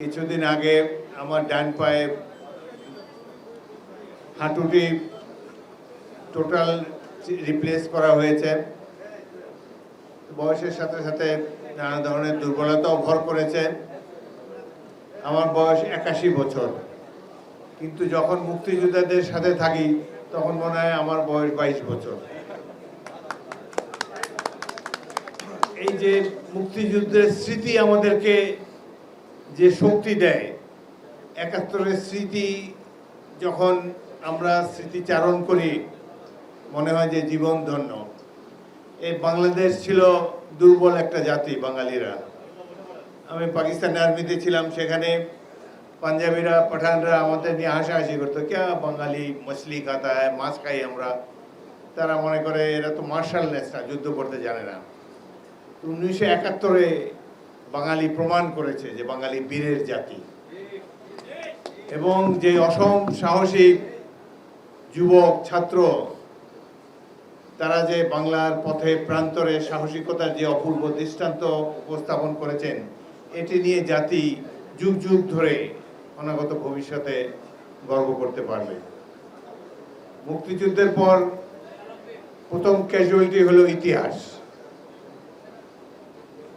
কিছুদিন আগে আমার ডান পায়ে হাঁটুটি টোটাল রিপ্লেস করা হয়েছে। বয়সের সাথে সাথে নানা ধরনের দুর্বলতাও ভর করেছে। আমার বয়স 81 বছর, কিন্তু যখন মুক্তিযোদ্ধাদের সাথে থাকি তখন মনে হয় আমার বয়স 22 বছর। এই যে মুক্তিযুদ্ধের স্মৃতি আমাদেরকে যে শক্তি দেয়, 71-এর স্মৃতি যখন আমরা স্মৃতিচারণ করি মনে হয় যে জীবন ধন্য। এই বাংলাদেশ ছিল দুর্বল একটা জাতি, বাঙালিরা। আমি পাকিস্তান আর্মিতে ছিলাম, সেখানে পাঞ্জাবিরা পাঠানরা আমাদের নিয়ে হাসাহাসি করতো, কে বাঙালি মছলি খাতা হয়, মাছ খাই আমরা। তারা মনে করে এরা তো মার্শালনেস না, যুদ্ধ করতে জানে না। 1971-এ বাঙালি প্রমাণ করেছে যে বাঙালি বীরের জাতি, এবং যে অসম সাহসী যুবক ছাত্র তারা যে বাংলার পথে প্রান্তরে সাহসিকতার যে অপূর্ব দৃষ্টান্ত উপস্থাপন করেছেন, এটি নিয়ে জাতি যুগ যুগ ধরে অনাগত ভবিষ্যতে গর্ব করতে পারবে। মুক্তিযুদ্ধের পর প্রথম ক্যাজুয়ালিটি হলো ইতিহাস।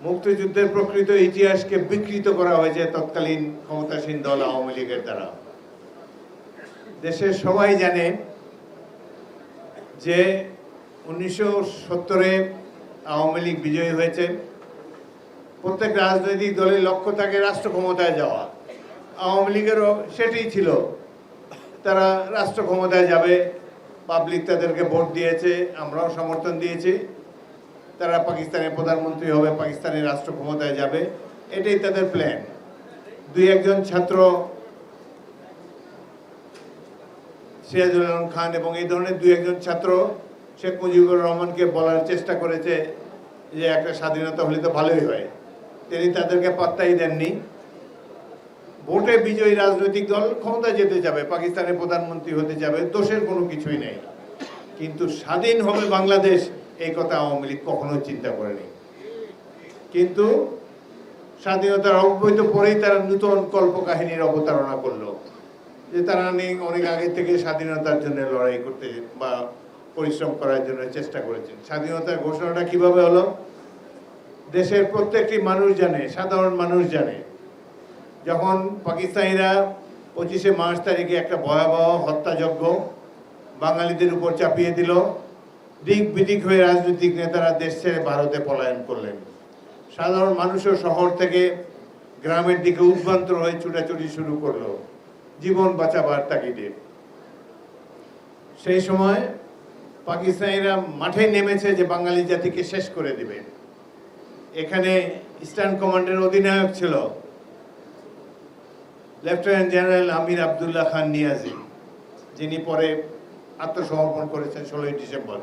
মুক্তিযুদ্ধের প্রকৃত ইতিহাসকে বিকৃত করা হয়েছে তৎকালীন ক্ষমতাসীন দল আওয়ামী লীগের দ্বারা। দেশের সবাই জানে যে 1970-এ আওয়ামী লীগ বিজয়ী হয়েছে। প্রত্যেক রাজনৈতিক দলের লক্ষ্য থাকে রাষ্ট্র ক্ষমতায় যাওয়া। আওয়ামী লীগেরও সেটাই ছিল, তারা রাষ্ট্র ক্ষমতায় যাবে। পাবলিক তাদেরকে ভোট দিয়েছে, আমরাও সমর্থন দিয়েছি। তারা পাকিস্তানের প্রধানমন্ত্রী হবে, পাকিস্তানের রাষ্ট্র ক্ষমতায় যাবে, এটাই তাদের প্ল্যান। দুই একজন ছাত্র সিরাজুল আলম খান এবং এই ধরনের দুই একজন ছাত্র শেখ মুজিবুর রহমানকে বলার চেষ্টা করেছে যে একটা স্বাধীনতা হলে তো ভালোই হয়। তিনি তাদেরকে পাত্তাই দেননি। ভোটে বিজয়ী রাজনৈতিক দল ক্ষমতা যেতে যাবে, পাকিস্তানের প্রধানমন্ত্রী হতে যাবে, দোষের কোনো কিছুই নেই। কিন্তু স্বাধীন হবে বাংলাদেশ, এই কথা আওয়ামী লীগ কখনো চিন্তা করেনি। কিন্তু স্বাধীনতার অব্যবহিত পরেই তারা নূতন কল্পকাহিনীর অবতারণা করলো, যে তারা অনেক আগে থেকে স্বাধীনতার জন্য লড়াই করতে বা পরিশ্রম করার জন্য চেষ্টা করেছেন। স্বাধীনতার ঘোষণাটা কিভাবে হলো? দেশের প্রত্যেকটি মানুষ জানে, সাধারণ মানুষ জানে। যখন পাকিস্তানিরা 25শে মার্চ তারিখে একটা ভয়াবহ হত্যাযজ্ঞ বাঙালিদের উপর চাপিয়ে দিল, দিক বিদিক হয়ে রাজনৈতিক নেতারা দেশ ছেড়ে ভারতে পলায়ন করলেন। সাধারণ মানুষও শহর থেকে গ্রামের দিকে উদ্ভ্রান্ত হয়ে ছুটাছুটি শুরু করলো জীবন বাঁচাবার তাগিদে। সেই সময় পাকিস্তানিরা মাঠে নেমেছে যে বাঙালি জাতিকে শেষ করে দিবে। এখানে ইস্টার্ন কমান্ডের অধিনায়ক ছিল লেফটেন্যান্ট জেনারেল আমির আবদুল্লাহ খান নিয়াজি, যিনি পরে আত্মসমর্পণ করেছেন 16ই ডিসেম্বর।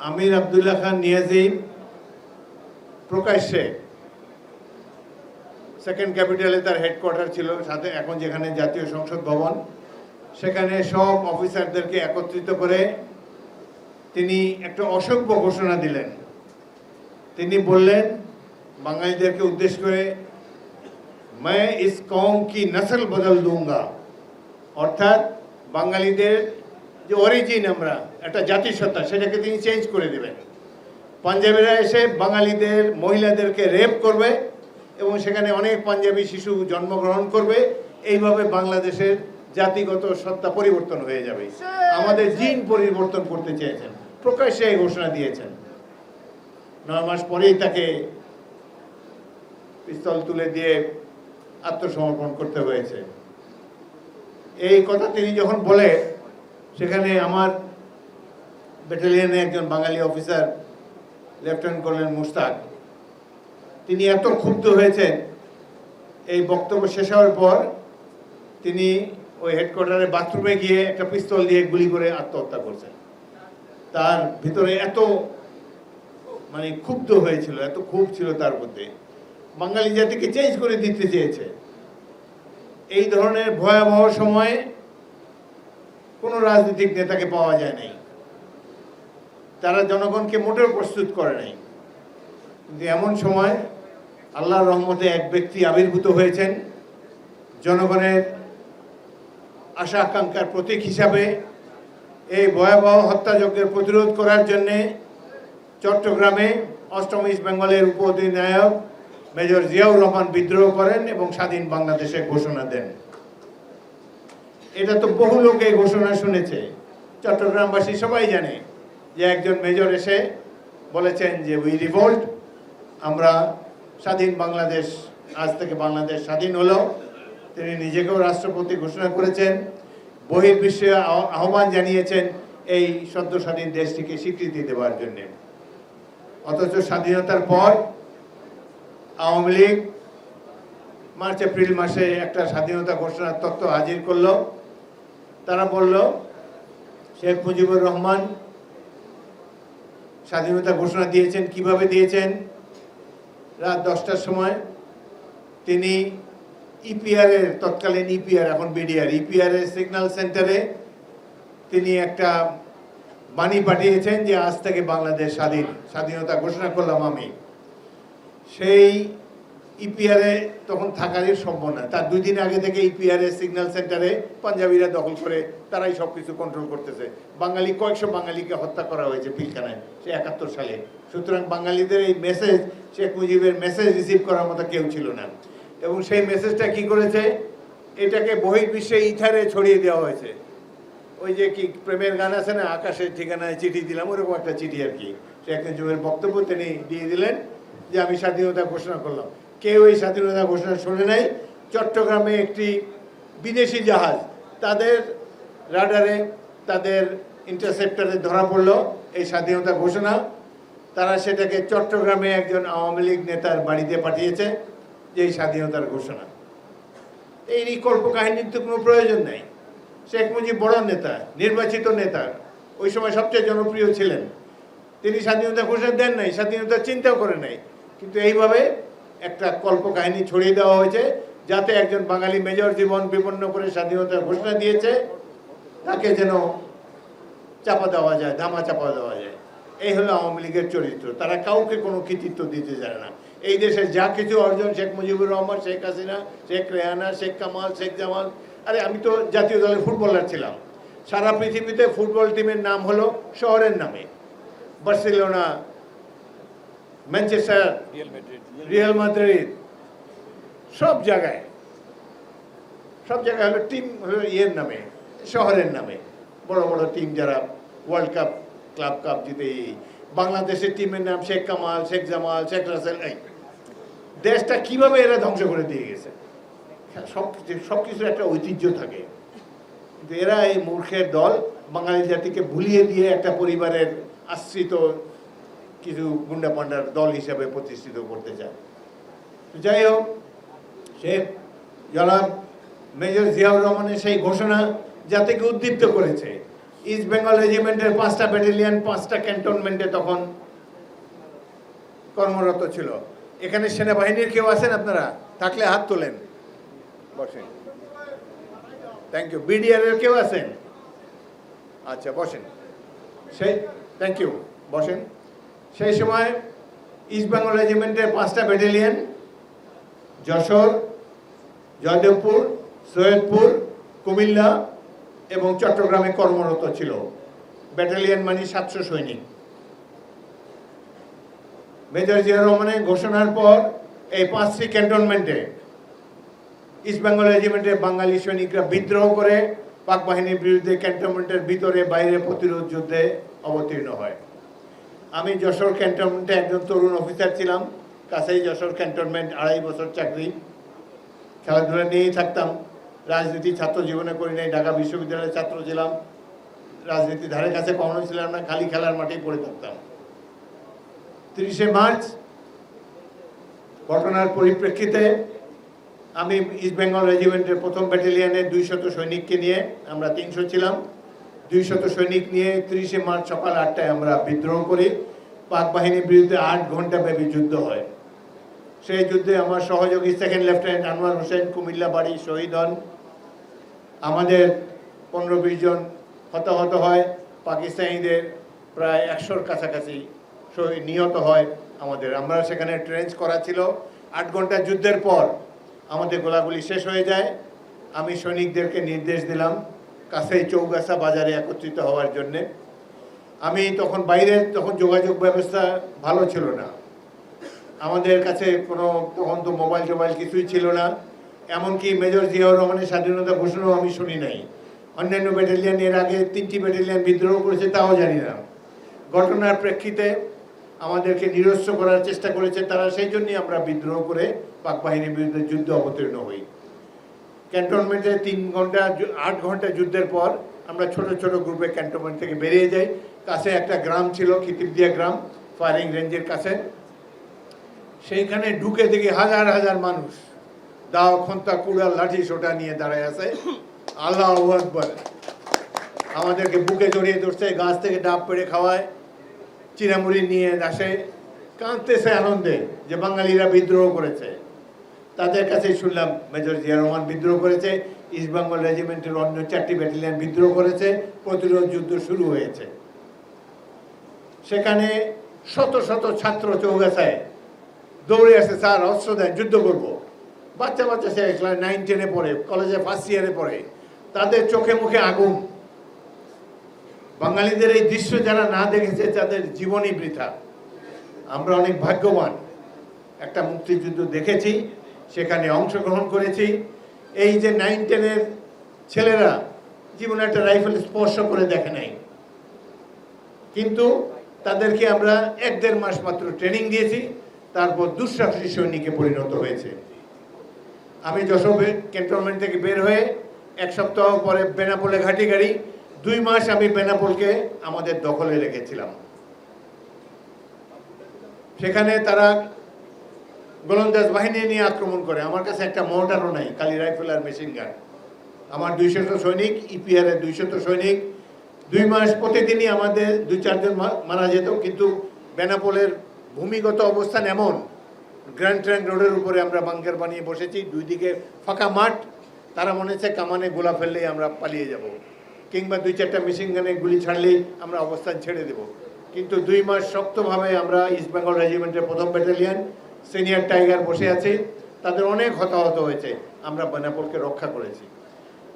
আমির আবদুল্লাহ খান নিয়াজি প্রকাশ্যে সেকেন্ড ক্যাপিটালে তার হেডকোয়ার্টার ছিল, সাথে এখন যেখানে জাতীয় সংসদ ভবন, সেখানে সব অফিসারদেরকে একত্রিত করে তিনি একটা অসভ্য ঘোষণা দিলেন। তিনি বললেন বাঙালিদেরকে উদ্দেশ্য করে, मैं इस कौम की नस्ल बदल दूंगा। অর্থাৎ বাঙালিদের যে অরিজিন, আমরা একটা জাতিসত্তা, সেটাকে তিনি চেঞ্জ করে দেবেন। পাঞ্জাবিরা এসে বাঙালিদের মহিলাদেরকে রেপ করবে এবং সেখানে অনেক পাঞ্জাবি শিশু জন্মগ্রহণ করবে। এইভাবে বাংলাদেশের জাতিগত সত্তা পরিবর্তন হয়ে যাবে। আমাদের জিন পরিবর্তন করতে চেয়েছেন, প্রকাশ্যে এই ঘোষণা দিয়েছেন। 9 মাস পরেই তাকে পিস্তল তুলে দিয়ে আত্মসমর্পণ করতে হয়েছে। এই কথা তিনি যখন বলে, সেখানে আমার ব্যাটালিয়নে একজন বাঙালি অফিসার লেফটেন্যান্ট কর্নেল মুস্তাক, তিনি এত ক্ষুব্ধ হয়েছেন, এই বক্তব্য শেষ হওয়ার পর তিনি ওই হেডকোয়ার্টারের বাথরুমে গিয়ে একটা পিস্তল দিয়ে গুলি করে আত্মহত্যা করছেন। তার ভিতরে এত ক্ষুব্ধ হয়েছিল, এত ক্ষোভ ছিল তার মধ্যে। বাঙালি জাতিকে চেঞ্জ করে দিতে চেয়েছে। এই ধরনের ভয়াবহ সময়ে কোনো রাজনৈতিক নেতাকে পাওয়া যায় নাই। তারা জনগণকে মোটেও প্রস্তুত করে নাই। কিন্তু এমন সময় আল্লাহর রহমতে এক ব্যক্তি আবির্ভূত হয়েছেন জনগণের আশা আকাঙ্ক্ষার প্রতীক হিসাবে। এই ভয়াবহ হত্যাযজ্ঞের প্রতিরোধ করার জন্যে চট্টগ্রামে ৮ম ইস্ট বেঙ্গলের উপ অধিনায়ক মেজর জিয়াউর রহমান বিদ্রোহ করেন এবং স্বাধীন বাংলাদেশের ঘোষণা দেন। এটা তো বহু লোক এই ঘোষণা শুনেছে, চট্টগ্রামবাসী সবাই জানে যে একজন মেজর এসে বলেছেন যে উই রিভোল্ট, আমরা স্বাধীন বাংলাদেশ, আজ থেকে বাংলাদেশ স্বাধীন হলো। তিনি নিজেকেও রাষ্ট্রপতি ঘোষণা করেছেন, বহির্বিশ্বে আহ্বান জানিয়েছেন এই সদ্য স্বাধীন দেশটিকে স্বীকৃতি দেওয়ার জন্যে। অথচ স্বাধীনতার পর আওয়ামী লীগ মার্চ এপ্রিল মাসে একটা স্বাধীনতা ঘোষণার তথ্য হাজির করলো। তারা বলল শেখ মুজিবুর রহমান স্বাধীনতা ঘোষণা দিয়েছেন। কিভাবে দিয়েছেন? রাত 10টার সময় তিনি ইপিআর এর, তৎকালীন ইপিআর এখন বিডিআর, ইপিআর এর সিগন্যাল সেন্টারে তিনি একটা বাণী পাঠিয়েছেন যে আজ থেকে বাংলাদেশ স্বাধীন, স্বাধীনতা ঘোষণা করলাম আমি। সেই ইপিআর এ তখন থাকারই সম্ভব না, তার 2 দিন আগে থেকে ইপিআর এর সিগন্যাল সেন্টারে পাঞ্জাবিরা দখল করে তারাই সব কিছু কন্ট্রোল করতেছে। বাঙালি কয়েকশো বাঙালিকে হত্যা করা হয়েছে পিলখানায় সে 71 সালে। সুতরাং বাঙালিদের এই মেসেজ, শেখ মুজিবের মেসেজ রিসিভ করার মতো কেউ ছিল না। এবং সেই মেসেজটা কি করেছে, এটাকে বহির্বিশ্বে ইথারে ছড়িয়ে দেওয়া হয়েছে। ওই যে কি প্রেমের গান আছে না, আকাশের ঠিকানায় চিঠি দিলাম, ওরকম একটা চিঠি আর কি। শেখ মুজিবের বক্তব্য তিনি দিয়ে দিলেন যে আমি স্বাধীনতা ঘোষণা করলাম। কেউ এই স্বাধীনতা ঘোষণা শোনে নাই। চট্টগ্রামে একটি বিদেশি জাহাজ তাদের রাডারে, তাদের ইন্টারসেপ্টারে ধরা পড়লো এই স্বাধীনতা ঘোষণা। তারা সেটাকে চট্টগ্রামে একজন আওয়ামী লীগ নেতার বাড়িতে পাঠিয়েছে যে এই স্বাধীনতার ঘোষণা। এই কল্পকাহিনীর তো কোনো প্রয়োজন নাই। শেখ মুজিব বড় নেতা, নির্বাচিত নেতা, ওই সময় সবচেয়ে জনপ্রিয় ছিলেন। তিনি স্বাধীনতা ঘোষণা দেন নাই, স্বাধীনতা চিন্তাও করে নাই। কিন্তু এইভাবে একটা কল্পকাহিনী ছড়িয়ে দেওয়া হয়েছে যাতে একজন বাঙালি মেজর জীবন বিপন্ন করে স্বাধীনতার ঘোষণা দিয়েছে তাকে যেন চাপা দেওয়া যায়, ধামা চাপা দেওয়া যায়। এই হলো আওয়ামী লীগের চরিত্র। তারা কাউকে কোনো কৃতিত্ব দিতে চায় না। এই দেশের যা কিছু অর্জন, শেখ মুজিবুর রহমান, শেখ হাসিনা, শেখ রেহানা, শেখ কামাল, শেখ জামাল, আরে আমি তো জাতীয় দলের ফুটবলার ছিলাম। সারা পৃথিবীতে ফুটবল টিমের নাম হলো শহরের নামে, বার্সেলোনা, ম্যানচেস্টার, রিয়াল মাদ্রিদ, সব জায়গায় হলো টিম, হলো ইয়ের নামে, শহরের নামে। বড় বড় টিম যারা ওয়ার্ল্ড কাপ, ক্লাব কাপ জিতে। বাংলাদেশের টিমের নাম শেখ কামাল, শেখ জামাল, শেখ রাসেল। এই দেশটা কিভাবে এরা ধ্বংস করে দিয়ে গেছে। সব কিছুর একটা ঐতিহ্য থাকে, কিন্তু এরা এই মূর্খের দল বাঙালি জাতিকে ভুলিয়ে দিয়ে একটা পরিবারের আশ্রিত কিছু গুন্ডা পান্ডার দল হিসাবে প্রতিষ্ঠিত করতে চায়। যাই হোক, শেখ জনাব মেজর জিয়াউর রহমানের সেই ঘোষণা জাতিকে উদ্দীপ্ত করেছে। ইস্ট বেঙ্গল রেজিমেন্টের 5টা ব্যাটালিয়ন 5টা ক্যান্টনমেন্টে তখন কর্মরত ছিল। এখানে সেনাবাহিনীর কেউ আছেন? আপনারা থাকলে হাত তোলেন, বসেন। Thank you. বিডিআর এর কেউ আছেন? আচ্ছা বসেন। সেই থ্যাংক ইউ, বসেন। সেই সময় ইস্ট বেঙ্গল রেজিমেন্টের 5টা ব্যাটালিয়ন যশোর, জয়দেবপুর, সৈয়দপুর, কুমিল্লা এবং চট্টগ্রামে কর্মরত ছিল। ব্যাটালিয়ন মানে 700 সৈনিক। মেজর জিয়াউর রহমানের ঘোষণার পর এই 5টি ক্যান্টনমেন্টে ইস্ট বেঙ্গল রেজিমেন্টের বাঙালি সৈনিকরা বিদ্রোহ করে পাক বাহিনীর বিরুদ্ধে ক্যান্টনমেন্টের ভিতরে বাইরে প্রতিরোধ যুদ্ধে অবতীর্ণ হয়। আমি যশোর ক্যান্টনমেন্টে একজন তরুণ অফিসার ছিলাম, কাছেই যশোর ক্যান্টনমেন্ট, 2.5 বছর চাকরি। খেলাধুলা নিয়েই থাকতাম। রাজনীতি ছাত্র জীবনে করি নাই, ঢাকা বিশ্ববিদ্যালয়ের ছাত্র ছিলাম। রাজনীতি ধারে কাছে কখনো ছিলাম না, খালি খেলার মাঠেই পড়ে থাকতাম। 30শে মার্চ ঘটনার পরিপ্রেক্ষিতে আমি ইস্ট বেঙ্গল রেজিমেন্টের 1ম ব্যাটালিয়নের 200 সৈনিককে নিয়ে, আমরা 300 ছিলাম, 200 সৈনিক নিয়ে 30শে মার্চ সকাল 8টায় আমরা বিদ্রোহ করি। পাক বাহিনীর বিরুদ্ধে 8 ঘন্টা ব্যাপী যুদ্ধ হয়। সেই যুদ্ধে আমার সহযোগী 2nd লেফটেন্যান্ট আনোয়ার হোসেন কুমিল্লা বাড়ি শহীদ হন। আমাদের 15-20 জন হতাহত হয়। পাকিস্তানিদের প্রায় 100-র কাছাকাছি নিহত হয়। আমরা সেখানে ট্রেঞ্চ করা ছিল 8 ঘন্টা যুদ্ধের পর আমাদের গোলাগুলি শেষ হয়ে যায়। আমি সৈনিকদেরকে নির্দেশ দিলাম কাছেই চৌগাছা বাজারে একত্রিত হওয়ার জন্যে। আমি তখন তখন যোগাযোগ ব্যবস্থা ভালো ছিল না, আমাদের কাছে কোনো তখন তো মোবাইল টোবাইল কিছুই ছিল না। এমনকি মেজর জিয়াউর রহমানের স্বাধীনতা ঘোষণাও আমি শুনি নাই। অন্যান্য ব্যাটালিয়ান এর আগে 3টি ব্যাটালিয়ান বিদ্রোহ করেছে তাও জানি না। ঘটনার প্রেক্ষিতে আমাদেরকে নিরস্ত্র করার চেষ্টা করেছে তারা, সেই জন্যই আমরা বিদ্রোহ করে পাক বাহিনীর বিরুদ্ধে যুদ্ধ অবতীর্ণ হই। ক্যান্টনমেন্টে 8 ঘন্টা যুদ্ধের পর আমরা ছোট ছোট গ্রুপে ক্যান্টনমেন্ট থেকে বেরিয়ে যাই। কাছে একটা গ্রাম ছিল খিতিবদিয়া গ্রাম, ফায়ারিং রেঞ্জের কাছে। সেইখানে ঢুকে দেখি হাজার হাজার মানুষ দাও খন্তা কুড়াল লাঠি সোটা নিয়ে দাঁড়ায় আছে। আল্লাহু আকবার, আমাদেরকে বুকে জড়িয়ে ধরছে, গাছ থেকে ডাব পেড়ে খাওয়ায়, চিরামুড়ি নিয়ে আসে, কাঁদতেছে আনন্দে যে বাঙালিরা বিদ্রোহ করেছে। তাদের কাছে শুনলাম মেজর জিয়া রহমান বিদ্রোহ করেছে, ইস্ট বেঙ্গল রেজিমেন্টের অন্য 4টি ব্যাটালিয়ন বিদ্রোহ করেছে, প্রতিরোধ যুদ্ধ শুরু হয়েছে। সেখানে শত শত ছাত্র চৌগাছায় দৌড়ে আসে, স্যার অস্ত্র দেন, যুদ্ধ করব। বাচ্চা বাচ্চা সে 9, 10-এ পড়ে, কলেজে ফার্স্ট ইয়ারে পড়ে, তাদের চোখে মুখে আগুন। বাঙালিদের এই দৃশ্য যারা না দেখেছে তাদের জীবনই বৃথা। আমরা অনেক ভাগ্যবান, একটা মুক্তিযুদ্ধ দেখেছি, সেখানে অংশগ্রহণ করেছি। এই যে 9, 10-এর ছেলেরা জীবনে একটা রাইফেল স্পর্শ করে দেখে নাই, কিন্তু তাদেরকে আমরা 1-1.5 মাস মাত্র ট্রেনিং দিয়েছি, তারপর দুঃসাহসী সৈনিকে পরিণত হয়েছে। আমি যশোর ক্যান্টনমেন্ট থেকে বের হয়ে 1 সপ্তাহ পরে বেনাপোলে ঘাঁটি গাড়ি, 2 মাস আমি বেনাপোলকে আমাদের দখলে রেখেছিলাম। সেখানে তারা গোলন্দাজ বাহিনী নিয়ে আক্রমণ করে। আমার কাছে একটা মোর্টারও নাই, খালি রাইফেল আর মেশিন গান। আমার 200 সৈনিক, ইপিআর এর 200 সৈনিক। 2 মাস প্রতিদিনই আমাদের 2-4 জন মারা যেত, কিন্তু বেনাপোলের ভূমিগত অবস্থান এমন, গ্র্যান্ড ট্র্যাঙ্ক রোডের উপরে আমরা বাংকার বানিয়ে বসেছি, 2 দিকে ফাঁকা মাঠ। তারা মনে হচ্ছে কামানে গোলা ফেললেই আমরা পালিয়ে যাব, কিংবা 2-4টা মেশিন গানে গুলি ছাড়লেই আমরা অবস্থান ছেড়ে দেব। কিন্তু 2 মাস শক্তভাবে আমরা ইস্ট বেঙ্গল রেজিমেন্টের 1ম ব্যাটালিয়ন সিনিয়র টাইগার বসে আছি। তাদের অনেক হতাহত হয়েছে, আমরা বেনাপোলকে রক্ষা করেছি।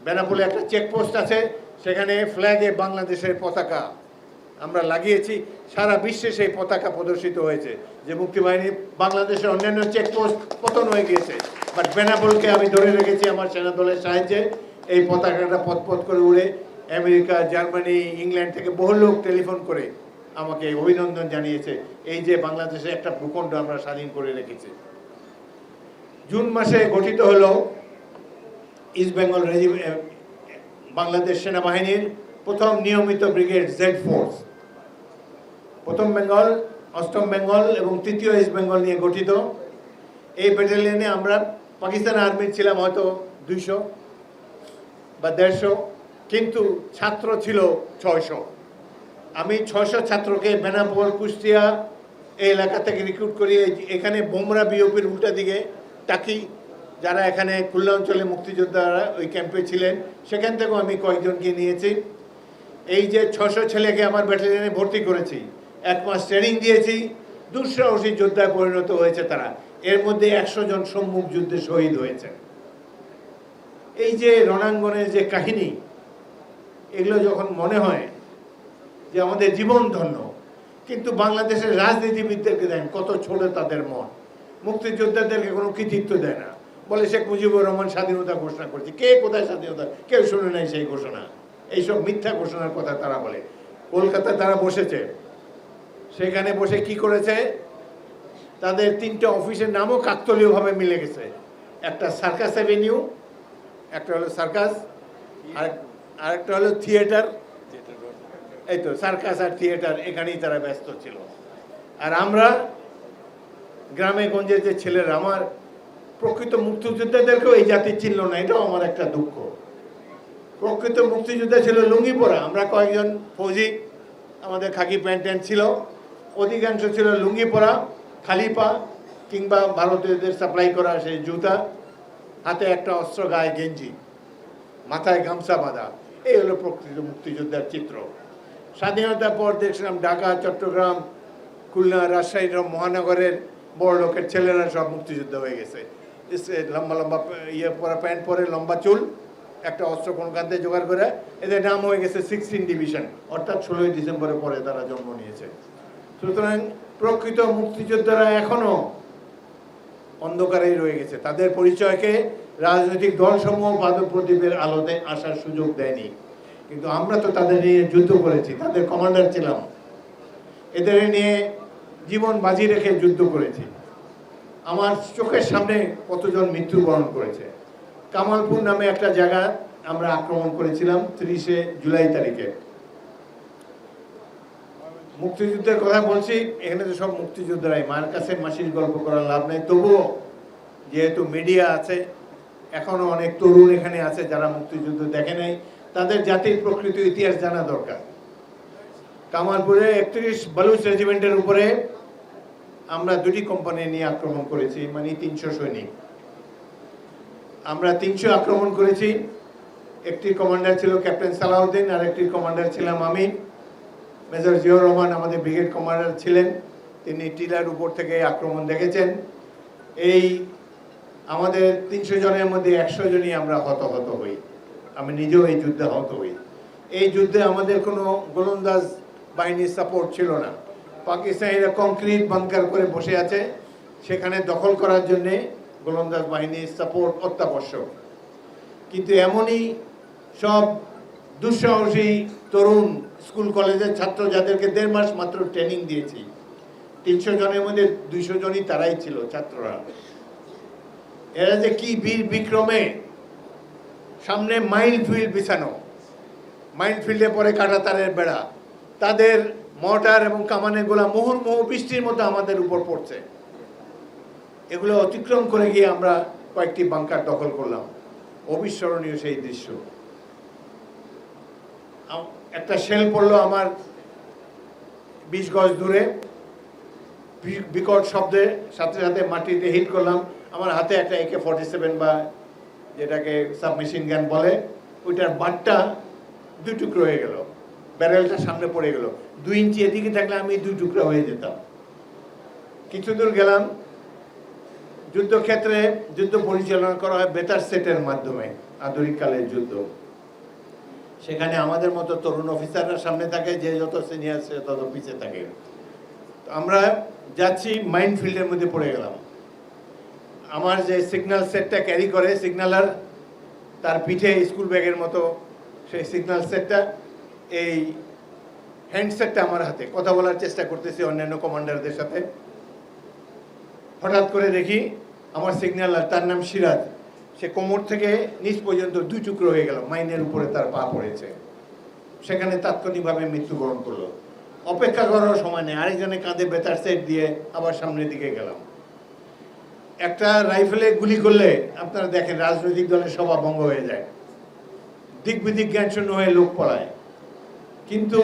বেনাপোলে একটা চেকপোস্ট আছে, সেখানে ফ্ল্যাগে বাংলাদেশের পতাকা আমরা লাগিয়েছি। সারা বিশ্বে সেই পতাকা প্রদর্শিত হয়েছে যে মুক্তিবাহিনী, বাংলাদেশের অন্যান্য চেকপোস্ট পতন হয়ে গিয়েছে, বাট বেনাপোলকে আমি ধরে রেখেছি আমার সেনা দলের সাহায্যে। এই পতাকাটা পথ করে উড়ে আমেরিকা, জার্মানি, ইংল্যান্ড থেকে বহু লোক টেলিফোন করে আমাকে অভিনন্দন জানিয়েছে, এই যে বাংলাদেশে একটা ভূখণ্ড আমরা স্বাধীন করে রেখেছি। জুন মাসে গঠিত হলো ইস্ট বেঙ্গল বাংলাদেশ সেনাবাহিনীর 1ম নিয়মিত ব্রিগেড জেড ফোর্স। 1ম বেঙ্গল, 8ম বেঙ্গল এবং 3য় ইস্ট বেঙ্গল নিয়ে গঠিত। এই ব্যাটালিয়নে আমরা পাকিস্তান আর্মির ছিলাম হয়তো 200 বা 150, কিন্তু ছাত্র ছিল 600। আমি 600 ছাত্রকে বেনাপোল, কুষ্টিয়া এই এলাকা থেকে রিক্রুট করি। এখানে বোমরা বিওপির উল্টা দিকে টাকি, যারা এখানে খুলনা অঞ্চলে মুক্তিযোদ্ধারা ওই ক্যাম্পে ছিলেন, সেখান থেকেও আমি কয়েকজনকে নিয়েছি। এই যে 600 ছেলেকে আমার ব্যাটালিয়নে ভর্তি করেছি, 1 মাস ট্রেনিং দিয়েছি, দুঃসাহসী যোদ্ধায় পরিণত হয়েছে তারা। এর মধ্যে 100 জন সম্মুখ যুদ্ধে শহীদ হয়েছে। এই যে রণাঙ্গনের যে কাহিনী, এগুলো যখন মনে হয় যে আমাদের জীবন ধন্য, কিন্তু বাংলাদেশের রাজনীতিবিদদেরকে দেন কত ছোট তাদের মন। মুক্তিযোদ্ধাদেরকে কোনো কৃতিত্ব দেয় না, বলে শেখ মুজিবুর রহমান স্বাধীনতা ঘোষণা করেছে। কে কোথায় স্বাধীনতা, কেউ শুনে নাই সেই ঘোষণা। এইসব মিথ্যা ঘোষণার কথা তারা বলে। কলকাতায় তারা বসেছে, সেখানে বসে কি করেছে, তাদের 3টে অফিসের নামও কাকতালীয়ভাবে মিলে গেছে। একটা সার্কাস অ্যাভিনিউ, একটা হলো সার্কাস, আরেকটা হলো থিয়েটার। এই তো সার্কাস আর থিয়েটার, এখানেই তারা ব্যস্ত ছিল। আর আমরা গ্রামে গঞ্জে যে ছেলেরা, আমার প্রকৃত মুক্তিযোদ্ধাদেরকেও এই জাতি চিনল না, এটাও আমার একটা দুঃখ। প্রকৃত মুক্তিযোদ্ধা ছিল লুঙ্গি পরা, আমরা কয়েকজন ফৌজি, আমাদের খাকি প্যান্ট ট্যান্ট ছিল, অধিকাংশ ছিল লুঙ্গি পরা, খালি পা, কিংবা ভারতীয়দের সাপ্লাই করা সেই জুতা, হাতে একটা অস্ত্র, গায়ে গেঞ্জি, মাথায় গামছা বাঁধা। এই হলো প্রকৃত মুক্তিযোদ্ধার চিত্র। স্বাধীনতার পর দেখছিলাম ঢাকা, চট্টগ্রাম, খুলনা, রাজশাহী মহানগরের বড় লোকের ছেলেরা সব মুক্তিযুদ্ধ হয়ে গেছে, লম্বা লম্বা ইয়ে পরা প্যান্ট পরে, লম্বা চুল, একটা অস্ত্র কোনখান থেকে জোগাড় করে, এদের নাম হয়ে গেছে 16 ডিভিশন, অর্থাৎ 16ই ডিসেম্বরের পরে তারা জন্ম নিয়েছে। সুতরাং প্রকৃত মুক্তিযোদ্ধারা এখনো অন্ধকারেই রয়ে গেছে, তাদের পরিচয়কে রাজনৈতিক দলসমূহ বাদক প্রদীপের আলোতে আসার সুযোগ দেয়নি। কিন্তু আমরা তো তাদের নিয়ে যুদ্ধ করেছি, তাদের কমান্ডার ছিলাম, এদের নিয়ে জীবন বাজি রেখে যুদ্ধ করেছি। আমার চোখের সামনে কতজন মৃত্যুবরণ করেছে। কামালপুর নামে একটা জায়গা আমরা আক্রমণ করেছিলাম 30শে জুলাই তারিখে। মুক্তিযুদ্ধের কথা বলছি, এখানে তো সব মুক্তিযোদ্ধারাই, মার কাছে মাসির গল্প করার লাভ নেই। তবুও যেহেতু মিডিয়া আছে, এখনো অনেক তরুণ এখানে আছে যারা মুক্তিযুদ্ধ দেখে নাই, তাদের জাতির প্রকৃত ইতিহাস জানা দরকার। কামালপুরে 31 বালুচ রেজিমেন্টের উপরে আমরা 2টি কোম্পানি নিয়ে আক্রমণ করেছি, মানে 300 সৈনিক। আমরা 300 আক্রমণ করেছি। একটি কমান্ডার ছিল ক্যাপ্টেন সালাউদ্দিন, আর একটি কমান্ডার ছিলাম আমি। মেজর জিয়াউর রহমান আমাদের ব্রিগেড কমান্ডার ছিলেন, তিনি টিলার উপর থেকে আক্রমণ দেখেছেন। এই আমাদের 300 জনের মধ্যে 100 জনই আমরা হতাহত হই। আমি নিজেও এই যুদ্ধে আহত হই। এই যুদ্ধে আমাদের কোনো গোলন্দাজ বাহিনীর সাপোর্ট ছিল না। পাকিস্তানিরা কংক্রিট বাংকার করে বসে আছে, সেখানে দখল করার জন্যে গোলন্দাজ বাহিনীর সাপোর্ট অত্যাবশ্যক। কিন্তু এমনই সব দুঃসাহসী তরুণ স্কুল কলেজের ছাত্র, যাদেরকে 1.5 মাস মাত্র ট্রেনিং দিয়েছি, 300 জনের মধ্যে 200 জনই তারাই ছিল ছাত্ররা। এরা যে কি বীর বিক্রমে সামনে মাইল ফিল্ড বিছানো, মাইল ফিল্ডে পরে কাটা তারের বেড়া, তাদের মর্টার এবং কামানের গোলা মুহুর্মুহু বৃষ্টির মতো আমাদের উপর পড়ছে। এগুলো অতিক্রম করে গিয়ে আমরা কয়েকটি বাংকার দখল করলাম। অবিস্মরণীয় সেই দৃশ্য। একটা শেল পড়লো আমার 20 গজ দূরে, বিকট শব্দে সাথে সাথে মাটিতে হিট করলাম। আমার হাতে একটা AK-47 বা যেটাকে সাবমেশিন গান বলে, ওইটার বাটটা 2 টুকরো হয়ে গেল, ব্যারেলটা সামনে পড়ে গেল। 2 ইঞ্চি এদিকে থাকলে আমি 2 টুকরো হয়ে যেতাম। কিছু দূর গেলাম, যুদ্ধক্ষেত্রে যুদ্ধ পরিচালনা করা হয় বেতার সেটের মাধ্যমে, আধুনিক কালের যুদ্ধ। সেখানে আমাদের মতো তরুণ অফিসাররা সামনে থাকে, যে যত সিনিয়র সে তত পিছিয়ে থাকে। আমরা যাচ্ছি, মাইন ফিল্ডের মধ্যে পড়ে গেলাম। আমার যে সিগন্যাল সেটটা ক্যারি করে সিগন্যালার, তার পিঠে স্কুল ব্যাগের মতো সেই সিগন্যাল সেটটা, এই হ্যান্ডসেটটা আমার হাতে। কথা বলার চেষ্টা করতেছি অন্যান্য কমান্ডারদের সাথে। হঠাৎ করে দেখি আমার সিগন্যালার, তার নাম সিরাজ, সে কোমর থেকে নিচ পর্যন্ত 2 টুকরো হয়ে গেল, মাইনের উপরে তার পা পড়েছে। সেখানে তাৎক্ষণিকভাবে মৃত্যুবরণ করলো। অপেক্ষা করার সময় নেই, আরেকজনের কাঁধে বেতার সেট দিয়ে আবার সামনের দিকে গেলাম। একটা রাইফেলে গুলি করলে আপনারা দেখেন রাজনৈতিক দলের সভা ভঙ্গ হয়ে যায়, দিক বিদিক জ্ঞান শূন্য হয়ে লোক পড়ায়। কিন্তু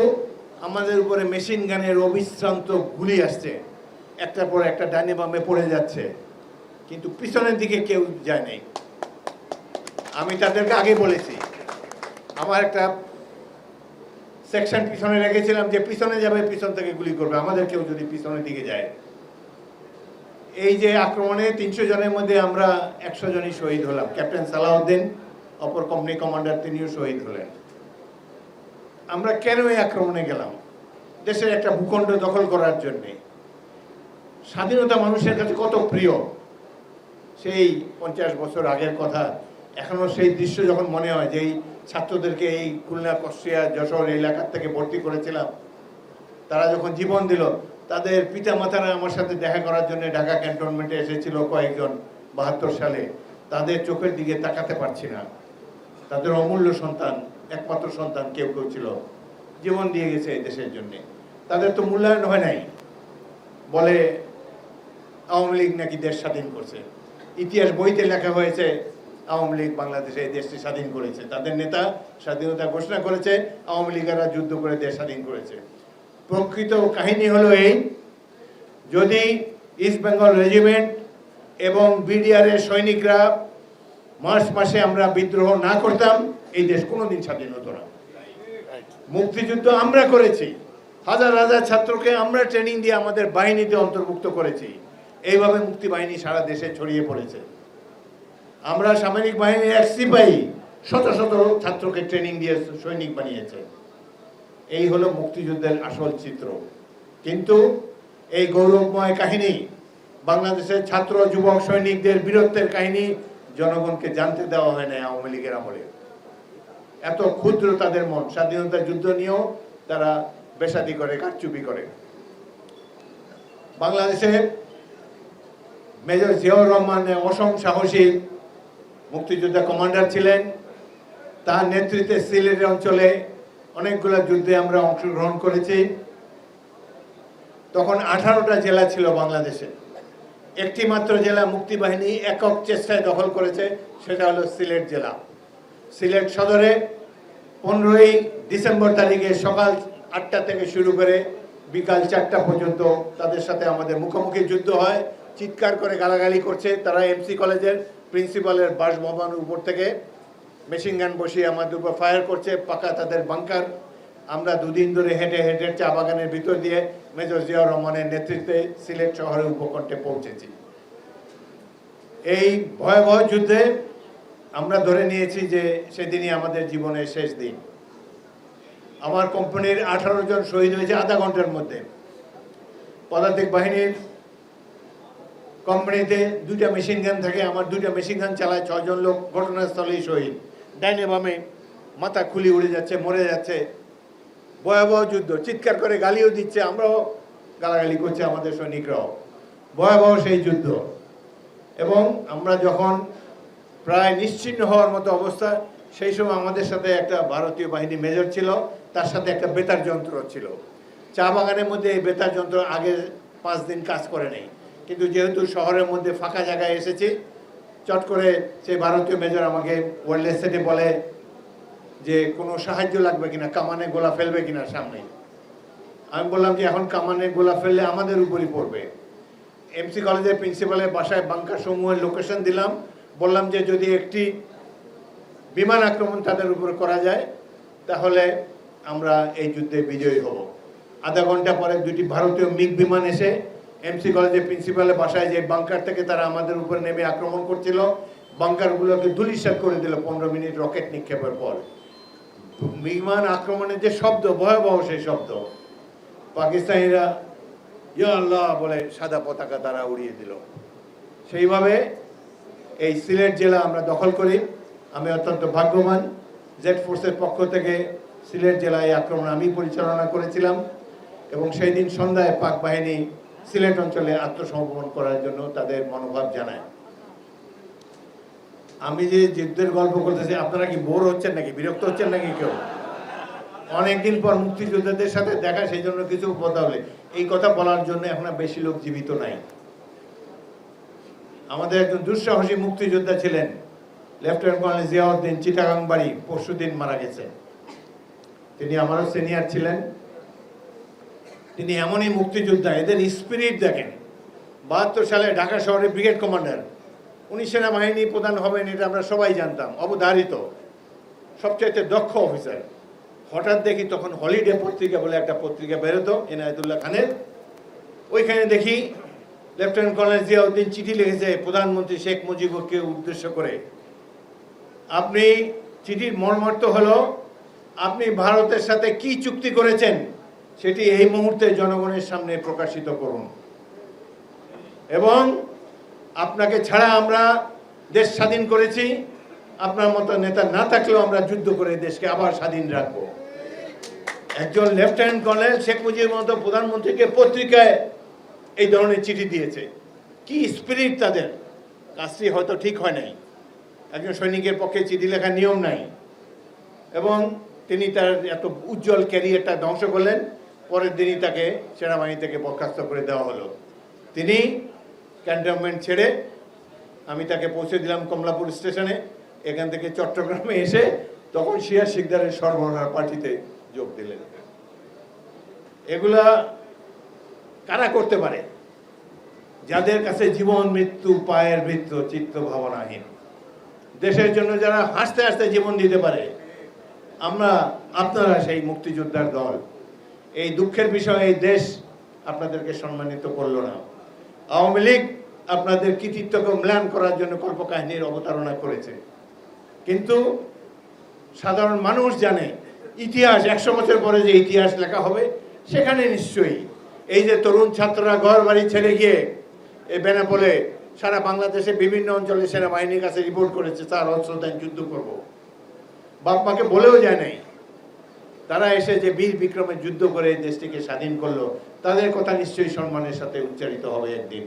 আমাদের উপরে মেশিন গানের অবিশ্রান্ত গুলি আসছে, একটার পর একটা ডানে বামে পড়ে যাচ্ছে, কিন্তু পিছনের দিকে কেউ যায় নাই। আমি তাদেরকে আগে বলেছি, আমার একটা সেকশন পিছনে রেখেছিলাম, যে পিছনে যাবে পিছন থেকে গুলি করবে, আমাদের কেউ যদি পিছনের দিকে যায়। এই যে আক্রমণে 300 জনের মধ্যে আমরা 100 জনই শহীদ হলাম। ক্যাপ্টেন সালাউদ্দিন, অপর কোম্পানি কমান্ডার, তিনিও শহীদ হলেন। আমরা কেন এই আক্রমণে গেলাম? দেশের একটা ভূখণ্ড দখল করার জন্যে। স্বাধীনতা মানুষের কাছে কত প্রিয়, সেই 50 বছর আগের কথা এখনো সেই দৃশ্য যখন মনে হয়, যে এই ছাত্রদেরকে এই খুলনা, কুষ্টিয়া, যশোর এলাকার থেকে ভর্তি করেছিলাম, তারা যখন জীবন দিল, তাদের পিতা মাতারা আমার সাথে দেখা করার জন্য ঢাকা ক্যান্টনমেন্টে এসেছিল কয়েকজন 72 সালে। তাদের চোখের দিকে তাকাতে পারছি না। তাদের অমূল্য সন্তান, একমাত্র সন্তান কেউ কেউ ছিল, জীবন দিয়ে গেছে এই দেশের জন্য। তাদের তো মূল্যায়ন হয় নাই। বলে আওয়ামী লীগ নাকি দেশ স্বাধীন করছে। ইতিহাস বইতে লেখা হয়েছে আওয়ামী লীগ বাংলাদেশে এই দেশটি স্বাধীন করেছে, তাদের নেতা স্বাধীনতা ঘোষণা করেছে, আওয়ামী লীগেরা যুদ্ধ করে দেশ স্বাধীন করেছে। প্রকৃত কাহিনী হলো এই, যদি ইস্ট বেঙ্গল রেজিমেন্ট এবং বিডিআর এর সৈনিকরা মার্চ মাসে আমরা বিদ্রোহ না করতাম, এই দেশ কোনোদিন স্বাধীন হতো না। মুক্তিযুদ্ধ আমরা করেছি, হাজার হাজার ছাত্রকে আমরা ট্রেনিং দিয়ে আমাদের বাহিনীতে অন্তর্ভুক্ত করেছি। এইভাবে মুক্তিবাহিনী সারা দেশে ছড়িয়ে পড়েছে। আমরা সামরিক বাহিনীর এক সিপাহী শত শত ছাত্রকে ট্রেনিং দিয়ে সৈনিক বানিয়েছে। এই হলো মুক্তিযুদ্ধের আসল চিত্র। কিন্তু এই গৌরবময় কাহিনী, বাংলাদেশের ছাত্র যুবক সৈনিকদের বীরত্বের কাহিনী জনগণকে জানতে দেওয়া হয় না আওয়ামী লীগের আমলে। এত ক্ষুদ্র তাদের মন, স্বাধীনতা যুদ্ধ নিয়েও তারা বেসাদি করে, কারচুপি করে। বাংলাদেশে মেজর জিয়াউর রহমান অসম সাহসী মুক্তিযোদ্ধা কমান্ডার ছিলেন। তার নেতৃত্বে সিলেট অঞ্চলে অনেকগুলো যুদ্ধে আমরা অংশগ্রহণ করেছি। তখন 18টা জেলা ছিল বাংলাদেশে। একটি মাত্র জেলা মুক্তিবাহিনী একক চেষ্টায় দখল করেছে, সেটা হলো সিলেট জেলা। সিলেট সদরে 15ই ডিসেম্বর তারিখে সকাল 8টা থেকে শুরু করে বিকাল 4টা পর্যন্ত তাদের সাথে আমাদের মুখোমুখি যুদ্ধ হয়। চিৎকার করে গালাগালি করছে তারা। এমসি কলেজের প্রিন্সিপালের বাসভবনের উপর থেকে মেশিন গান বসিয়ে আমাদের উপর ফায়ার করছে, পাকা তাদের বাংকার। আমরা দুদিন ধরে হেঁটে হেঁটে চা বাগানের ভিতর দিয়ে মেজর জিয়াউর রহমানের নেতৃত্বে সিলেট শহরের উপকণ্ঠে পৌঁছেছি। এই ভয়াবহ যুদ্ধে আমরা ধরে নিয়েছি যে সেদিনই আমাদের জীবনের শেষ দিন। আমার কোম্পানির 18 জন শহীদ হয়েছে আধা ঘন্টার মধ্যে। পদাতিক বাহিনীর কোম্পানিতে 2টা মেশিন গান থাকে, আমার 2টা মেশিন গান চালায় 6 জন লোক ঘটনাস্থলেই শহীদ। ডাইনে বামে মাথা খুলি উড়ে যাচ্ছে, মরে যাচ্ছে। ভয়াবহ যুদ্ধ, চিৎকার করে গালিও দিচ্ছে, আমরাও গালাগালি করছি, আমাদের সৈনিকরাও। ভয়াবহ সেই যুদ্ধ। এবং আমরা যখন প্রায় নিশ্চিহ্ন হওয়ার মতো অবস্থা, সেই সময় আমাদের সাথে একটা ভারতীয় বাহিনী মেজর ছিল, তার সাথে একটা বেতার যন্ত্র ছিল। চা বাগানের মধ্যে এই বেতার যন্ত্র আগে 5 দিন কাজ করে নেই, কিন্তু যেহেতু শহরের মধ্যে ফাঁকা জায়গায় এসেছি, চট করে সেই ভারতীয় মেজর আমাকে ওয়ারলেস সেটে বলে যে কোনো সাহায্য লাগবে কিনা, কামানে গোলা ফেলবে কিনা সামনে। আমি বললাম যে এখন কামানে গোলা ফেললে আমাদের উপরই পড়বে। এমসি কলেজের প্রিন্সিপালের বাসায় বাংকার সমূহের লোকেশন দিলাম, বললাম যে যদি একটি বিমান আক্রমণ তাদের উপর করা যায় তাহলে আমরা এই যুদ্ধে বিজয়ী হব। আধা ঘন্টা পরে 2টি ভারতীয় মিগ বিমান এসে এমসি কলেজের প্রিন্সিপালের বাসায় যে বাংকার থেকে তারা আমাদের উপর নেমে আক্রমণ করছিল, বাংকারগুলোকে ধূলিসাৎ করে দিল 15 মিনিট রকেট নিক্ষেপের পর। বিমান আক্রমণের যে শব্দ, ভয়াবহ সেই শব্দ, পাকিস্তানিরা ইয়া আল্লাহ বলে সাদা পতাকা তারা উড়িয়ে দিল। সেইভাবে এই সিলেট জেলা আমরা দখল করি। আমি অত্যন্ত ভাগ্যবান, জেড ফোর্সের পক্ষ থেকে সিলেট জেলায় আক্রমণ আমি পরিচালনা করেছিলাম এবং সেই দিন সন্ধ্যায় পাক বাহিনী সিলেট অঞ্চলে আত্মসমর্পণ করার জন্য তাদের মনোভাব জানায়। আমি যে যুদ্ধের গল্প করতেছি, আপনারা কি বোর হচ্ছেন নাকি, বিরক্ত হচ্ছেন নাকি কেউ? অনেকদিন পর মুক্তিযোদ্ধাদের সাথে দেখা, সেই জন্য কিছু কথা বলে। এই কথা বলার জন্য এখন বেশি লোক জীবিত নাই। আমাদের একজন দুঃসাহসী মুক্তিযোদ্ধা ছিলেন লেফটেন্যান্ট কর্নেল জিয়াউদ্দিন, চিটাগাং বাড়ি, পরশুদিন মারা গেছে। তিনি আমারও সিনিয়র ছিলেন। তিনি এমনই মুক্তিযোদ্ধা, এদের স্পিরিট দেখেন। 72 সালে ঢাকা শহরের ব্রিগেড কমান্ডার। উনি সেনাবাহিনী প্রধান হবেন এটা আমরা সবাই জানতাম, অবধারিত, সবচাইতে দক্ষ অফিসার। হঠাৎ দেখি তখন হলিডে পত্রিকা বলে একটা পত্রিকা বেরোতো এনায়েতুল্লাহ খানের, ওইখানে দেখি লেফটেন্যান্ট কর্নেল জিয়াউদ্দিন চিঠি লিখেছে প্রধানমন্ত্রী শেখ মুজিবুরকে উদ্দেশ্য করে। আপনি চিঠির মর্মার্থ হলো আপনি ভারতের সাথে কি চুক্তি করেছেন সেটি এই মুহূর্তে জনগণের সামনে প্রকাশিত করুন, এবং আপনাকে ছাড়া আমরা দেশ স্বাধীন করেছি, আপনার মতো নেতা না থাকলেও আমরা যুদ্ধ করে দেশকে আবার স্বাধীন রাখবো। একজন লেফটেন্যান্ট কর্নেল শেখ মুজিবের মতো প্রধানমন্ত্রীকে পত্রিকায় এই ধরনের চিঠি দিয়েছে। কি স্পিরিট তাদের! কাজটি হয়তো ঠিক হয় নাই, একজন সৈনিকের পক্ষে চিঠি লেখার নিয়ম নাই, এবং তিনি তার এত উজ্জ্বল ক্যারিয়ারটা ধ্বংস করলেন। পরের দিনই তাকে সেনাবাহিনী থেকে বরখাস্ত করে দেওয়া হলো। তিনি ক্যান্টনমেন্ট ছেড়ে, আমি তাকে পৌঁছে দিলাম কমলাপুর স্টেশনে, এখান থেকে চট্টগ্রামে এসে তখন শিয়া শিকদারের সরবরাহ পার্টিতে যোগ দিলেন। এগুলা কারা করতে পারে? যাদের কাছে জীবন মৃত্যু পায়ের বৃত্ত, চিত্ত ভাবনাহীন, দেশের জন্য যারা হাসতে হাসতে জীবন দিতে পারে। আপনারা সেই মুক্তিযোদ্ধার দল। এই দুঃখের বিষয় এই দেশ আপনাদেরকে সম্মানিত করলো না। আওয়ামী লীগ আপনাদের কৃতিত্বকে ম্লান করার জন্য কল্পকাহিনীর অবতারণা করেছে, কিন্তু সাধারণ মানুষ জানে ইতিহাস 100 বছর পরে যে ইতিহাস লেখা হবে সেখানে নিশ্চয়ই এই যে তরুণ ছাত্ররা ঘর বাড়ি ছেড়ে গিয়ে এই বেনাপোলে সারা বাংলাদেশে বিভিন্ন অঞ্চলে সেনাবাহিনীর কাছে রিপোর্ট করেছে, তার অস্ত্র দেন, যুদ্ধ করব। বাপ মাকে বলেও যায় নাই, তারা এসে যে বীর বিক্রমে যুদ্ধ করে দেশটিকে স্বাধীন করলো, তাদের কথা নিশ্চয়ই সম্মানের সাথে উচ্চারিত হবে একদিন।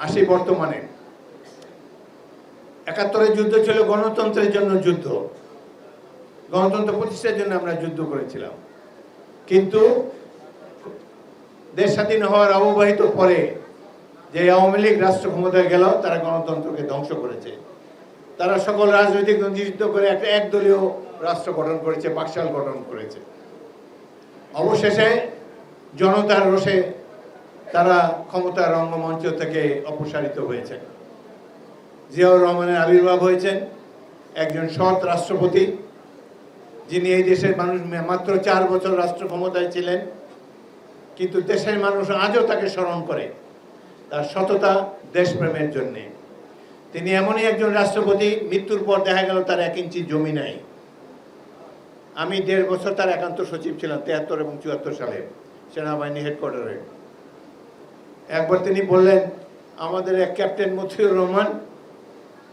আসি বর্তমানে। 71-এর যুদ্ধ ছিল গণতন্ত্রের জন্য যুদ্ধ, গণতন্ত্র প্রতিষ্ঠার জন্য আমরা যুদ্ধ করেছিলাম, কিন্তু দেশ স্বাধীন হওয়ার অববাহিত পরে যে আওয়ামী লীগ রাষ্ট্র ক্ষমতায় গেল, তারা গণতন্ত্রকে ধ্বংস করেছে। তারা সকল রাজনৈতিক নিষিদ্ধ করে একটা একদলীয় রাষ্ট্র গঠন করেছে, বাকশাল গঠন করেছে। অবশেষে জনতার রোষে তারা ক্ষমতার রঙ্গমঞ্চ থেকে অপসারিত হয়েছে। জিয়াউর রহমানের আবির্ভাব হয়েছেন একজন সৎ রাষ্ট্রপতি, যিনি এই দেশের মানুষ মাত্র 4 বছর রাষ্ট্র ক্ষমতায় ছিলেন, কিন্তু দেশের মানুষ আজও তাকে স্মরণ করে তার সততা, দেশপ্রেমের জন্যে। তিনি এমনই একজন রাষ্ট্রপতি, মৃত্যুর পর দেখা গেল তার 1 ইঞ্চি জমি নাই। আমি 1.5 বছর তার একান্ত সচিব ছিলাম 73 এবং 74 সালে সেনাবাহিনী হেডকোয়ার্টারে। একবার তিনি বললেন, আমাদের এক ক্যাপ্টেন মতিউর রহমান,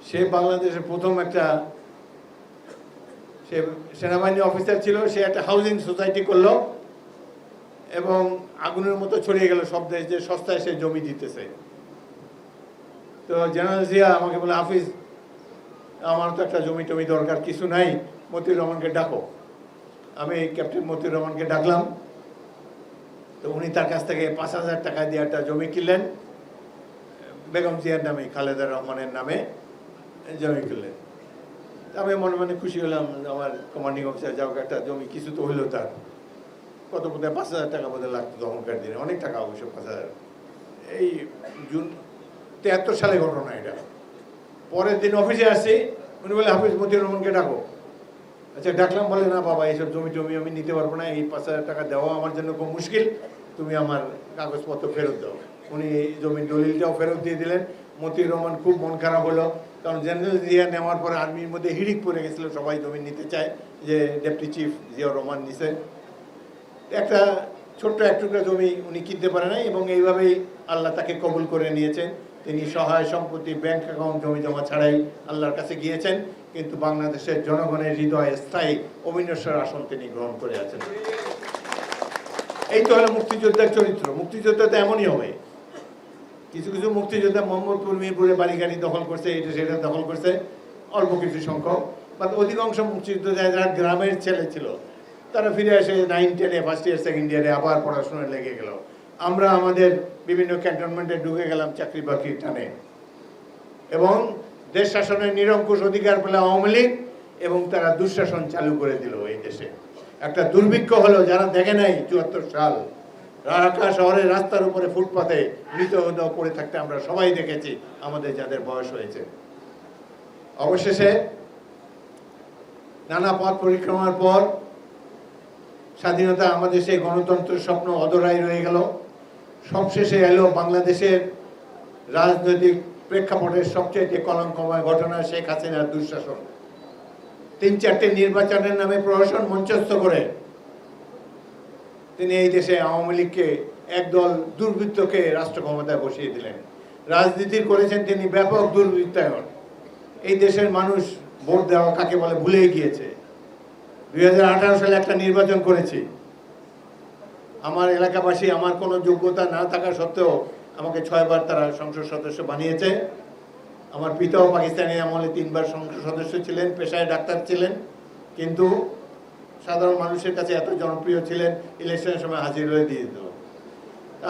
সে বাংলাদেশের প্রথম একটা সে সেনাবাহিনী অফিসার ছিল, সে একটা হাউজিং সোসাইটি করলো এবং আগুনের মতো ছড়িয়ে গেল সব দেশ যে সস্তায় সে জমি দিতেছে। তো জেনারেল জিয়া আমাকে বলে, হাফিজ আমার তো একটা জমি টমি দরকার, কিছু নাই, মতিউর রহমানকে ডাকো। আমি ক্যাপ্টেন মতিউর রহমানকে ডাকলাম, তো উনি তার কাছ থেকে 5,000 টাকা দিয়ে একটা জমি কিনলেন, বেগম জিয়ার নামে, খালেদা রহমানের নামে জমি কিনলেন। আমি মনে মনে খুশি হলাম, আমার কমান্ডিং অফিসার যাও, একটা জমি কিছু তো হইলো, তার কত বোধহয় 5,000 টাকা বোধহয় লাগতো তখনকার দিনে, অনেক টাকা অবশ্য 5,000। এই জুন 73 সালে ঘটনা এটা। পরের দিন অফিসে আসছি, উনি বলে, হাফিজ মতিউর রহমানকে ডাকো। আচ্ছা ডাকলাম, বলে, না বাবা, এইসব জমি টমি আমি নিতে পারবো না, এই 5,000 টাকা দেওয়া আমার জন্য খুব মুশকিল, তুমি আমার কাগজপত্র ফেরত দাও। উনি জমির দলিলটাও ফেরত দিয়ে দিলেন। মতিউর রহমান খুব মন খারাপ হলো, কারণ জেনারেল জিয়া নেওয়ার পরে আর্মির মধ্যে হিড়িক পড়ে গেছিলো, সবাই জমি নিতে চায় যে ডেপুটি চিফ জিয়াউর রহমান নিছে। একটা ছোট্ট এক টুকরা জমি উনি কিনতে পারে নাই, এবং এইভাবেই আল্লাহ তাকে কবুল করে নিয়েছেন। তিনি সহায় সম্পত্তি, ব্যাংক অ্যাকাউন্ট, জমি জমা ছাড়াই আল্লাহর কাছে গিয়েছেন, কিন্তু বাংলাদেশের জনগণের হৃদয়ে স্থায়ী অবিনশ্বর আসন তিনি গ্রহণ করে আছেন। এই তো হলো মুক্তিযোদ্ধার চরিত্র। মুক্তিযোদ্ধা তো এমনই হবে। কিছু কিছু মুক্তিযোদ্ধা মোহাম্মদপুর, মিরপুরে বাড়ি গাড়ি দখল করছে, এটা সেটা দখল করছে, অল্প কিছু সংখ্যক, বা অধিকাংশ মুক্তিযোদ্ধা যারা গ্রামের ছেলে ছিল, তারা ফিরে আসে 9, 10-এ, ফার্স্ট ইয়ার, সেকেন্ড ইয়ারে আবার পড়াশোনায় লেগে গেল। আমরা আমাদের বিভিন্ন ক্যান্টনমেন্টে ঢুকে গেলাম চাকরি বাকরির টানে, এবং দেশ শাসনের নিরঙ্কুশ অধিকার পেল আওয়ামী লীগ, এবং তারা দুঃশাসন চালু করে দিল এই দেশে। একটা দুর্ভিক্ষ হলো, যারা দেখে নাই 74 সাল ঢাকা শহরের রাস্তার উপরে ফুটপাতে মৃতদেহ পড়ে থাকতে আমরা সবাই দেখেছি, আমাদের যাদের বয়স হয়েছে। অবশেষে নানা পথ পরিক্রমার পর স্বাধীনতা, আমাদের সেই গণতন্ত্রের স্বপ্ন অধরাই রয়ে গেল। সবশেষে এলো বাংলাদেশের রাজনৈতিক প্রেক্ষাপটের সবচেয়ে কলঙ্কময় ঘটনা, শেখ হাসিনার দুঃশাসন। 3-4টে নির্বাচনের নামে প্রহসন মঞ্চস্থ করে তিনি এই দেশে আওয়ামী লীগকে, একদল দুর্বৃত্তকে রাষ্ট্র ক্ষমতায় বসিয়ে দিলেন। রাজনীতি করেছেন তিনি ব্যাপক দুর্বৃত্তায়ন। এই দেশের মানুষ ভোট দেওয়া কাকে বলে ভুলেই গিয়েছে। 2018 সালে একটা নির্বাচন করেছি, আমার এলাকাবাসী আমার কোনো যোগ্যতা না থাকা সত্ত্বেও আমাকে 6 বার তারা সংসদ সদস্য বানিয়েছে। আমার পিতাও পাকিস্তানি আমলে 3 বার সংসদ সদস্য ছিলেন, পেশায় ডাক্তার ছিলেন, কিন্তু সাধারণ মানুষের কাছে এত জনপ্রিয় ছিলেন, ইলেকশনের সময় হাজির হয়ে দিয়ে দিত।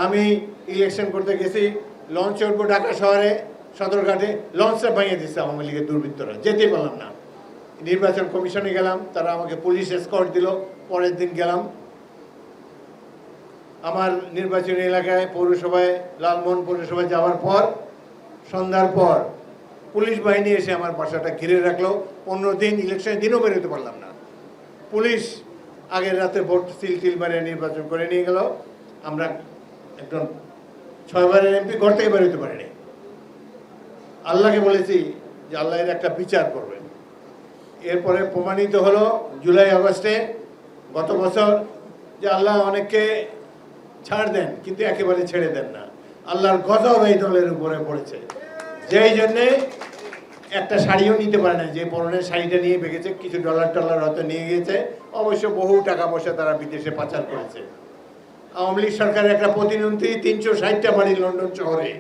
আমি ইলেকশন করতে গেছি, লঞ্চ উঠবো ঢাকা শহরে, সদরঘাটে লঞ্চটা ভেঙে দিচ্ছে আওয়ামী লীগের দুর্বৃত্তরা, যেতে পারলাম না। নির্বাচন কমিশনে গেলাম, তারা আমাকে পুলিশ এসকর্ট দিল। পরের দিন গেলাম আমার নির্বাচনী এলাকায়, পৌরসভায়, লালমোহন পৌরসভায় যাওয়ার পর সন্ধ্যার পর পুলিশ বাহিনী এসে আমার বাসাটা ঘিরে রাখলো। 15 দিন, ইলেকশনের দিনও বেরোতে পারলাম না। পুলিশ আগের রাতে ভোট সিল টিল মারে নির্বাচন করে নিয়ে গেল। আমরা একজন 6বারের এমপি ঘর থেকে বেরোতে পারেনি। আল্লাহকে বলেছি যে আল্লাহ এর একটা বিচার করবেন। এরপরে প্রমাণিত হলো জুলাই আগস্টে গত বছর যে আল্লাহ অনেককে ছাড় দেন কিন্তু একেবারে ছেড়ে দেন না। আল্লাহর গজব এই দলের উপরে পড়েছে, যেই জন্যে একটা শাড়িও নিতে পারে না। যে পরনের শাড়িটা নিয়ে বেগেছে, কিছু ডলার টলার হয়তো নিয়ে গিয়েছে, অবশ্য বহু টাকা পয়সা তারা বিদেশে পাচার করেছে। আওয়ামী লীগ সরকারের একটা প্রতিমন্ত্রী 360টা বাড়ি লন্ডন শহরে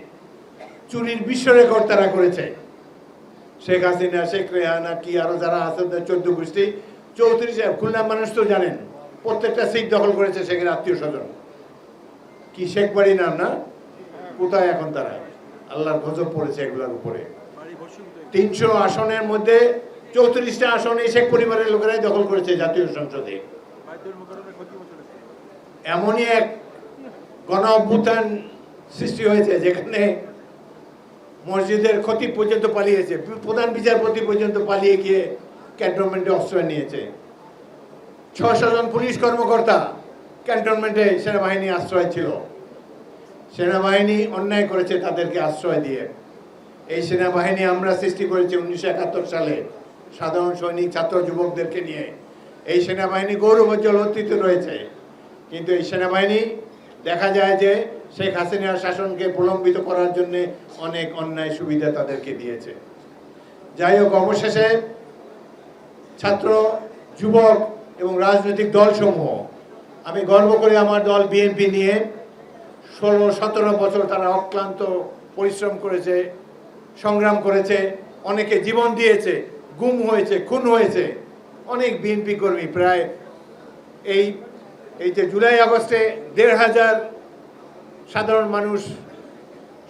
চুরির বিশ্ব রেকর্ড তারা করেছে। শেখ হাসিনা, শেখ রেহানা, কি আরো যারা আছে 14 গোষ্ঠী, 34 খুলনা মানুষ তো জানেন প্রত্যেকটা সিট দখল করেছে শেখের আত্মীয় স্বজন। কি শেখ বাড়ি নাম না, কোথায় এখন তারা? আল্লাহর গজব পড়েছে এগুলোর উপরে। 300 আসনের মধ্যে 34টা আসন এই শেখ পরিবারের লোকেরাই দখল করেছে জাতীয় সংসদে। এমনই এক গণ অভ্যুত্থান সৃষ্টি হয়েছে যেখানে মসজিদের খতিব পর্যন্ত পালিয়েছে, প্রধান বিচারপতি পর্যন্ত পালিয়ে গিয়ে ক্যান্টনমেন্টে আশ্রয় নিয়েছে। 600 জন পুলিশ কর্মকর্তা ক্যান্টনমেন্টে সেনাবাহিনী আশ্রয় ছিল। সেনাবাহিনী অন্যায় করেছে তাদেরকে আশ্রয় দিয়ে। এই সেনাবাহিনী আমরা সৃষ্টি করেছি 1971 সালে সাধারণ সৈনিক, ছাত্র, যুবকদেরকে নিয়ে। এই সেনাবাহিনী গৌরবোজ্জ্বল অতীত রয়েছে, কিন্তু এই সেনাবাহিনী দেখা যায় যে শেখ হাসিনার শাসনকে প্রলম্বিত করার জন্য অনেক অন্যায় সুবিধা তাদেরকে দিয়েছে। যাই হোক, অবশেষে ছাত্র, যুবক এবং রাজনৈতিক দলসমূহ, আমি গর্ব করি আমার দল বিএনপি নিয়ে। 16-17 বছর তারা অক্লান্ত পরিশ্রম করেছে, সংগ্রাম করেছে, অনেকে জীবন দিয়েছে, গুম হয়েছে, খুন হয়েছে অনেক বিএনপি কর্মী। প্রায় এই যে জুলাই আগস্টে 1,500 সাধারণ মানুষ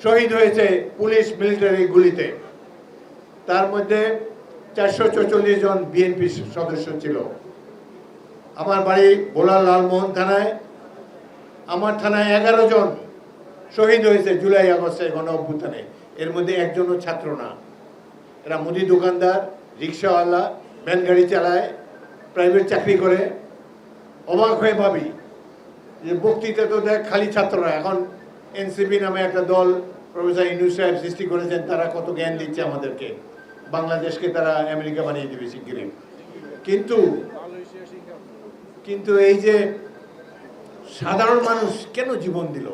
শহীদ হয়েছে পুলিশ মিলিটারি গুলিতে। তার মধ্যে 444 জন বিএনপি সদস্য ছিল। আমার বাড়ি ভোলা লালমোহন থানায়, আমার থানায় 11 জন শহীদ হয়েছে জুলাই আগস্টে গণ অভ্যুত্থানে। এর মধ্যে একজনও ছাত্র না। এরা মুদি দোকানদার, রিক্সাওয়ালা, ভ্যান গাড়ি চালায়, প্রাইভেট চাকরি করে। অবাক হয়ে ভাবি যে বক্তৃতা তো দেখ খালি ছাত্ররা। এখন এনসিপি নামে একটা দল প্রফেসর ইউনূস সাহেব সৃষ্টি করেছেন, তারা কত জ্ঞান দিচ্ছে আমাদেরকে। বাংলাদেশকে তারা আমেরিকা বানিয়ে দেবে শিগগিরই। কিন্তু এই যে সাধারণ মানুষ কেন জীবন দিল,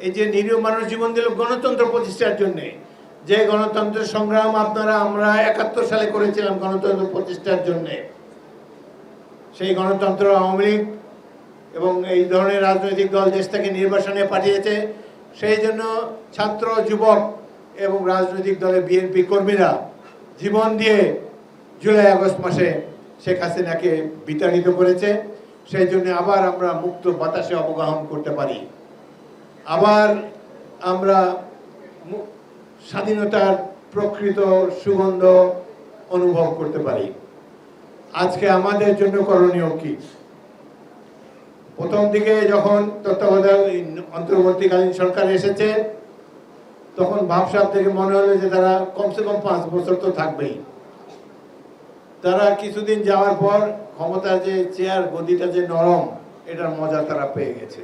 এই যে নিরীহ মানুষ জীবন দিল গণতন্ত্র প্রতিষ্ঠার জন্য। যে গণতন্ত্রের সংগ্রাম আমরা 71 সালে করেছিলাম গণতন্ত্র প্রতিষ্ঠার জন্য, সেই গণতন্ত্র আওয়ামী লীগ এবং এই ধরনের রাজনৈতিক দল দেশ থেকে নির্বাসনে পাঠিয়েছে। সেই জন্য ছাত্র, যুবক এবং রাজনৈতিক দলের বিএনপি কর্মীরা জীবন দিয়ে জুলাই আগস্ট মাসে শেখ হাসিনাকে বিতাড়িত করেছে। সেই জন্য আবার আমরা মুক্ত বাতাসে অবগাহন করতে পারি, আবার আমরা স্বাধীনতার প্রকৃত সুগন্ধ অনুভব করতে পারি। আজকে আমাদের জন্য করণীয় কি? প্রথম দিকে যখন তত্ত্বাবধায়ক অন্তর্বর্তীকালীন সরকার এসেছে, তখন ভাবসাব থেকে মনে হলো যে তারা কমসে কম 5 বছর তো থাকবেই। তারা কিছুদিন যাওয়ার পর ক্ষমতার যে চেয়ার, গদিটা যে নরম, এটার মজা তারা পেয়ে গেছে।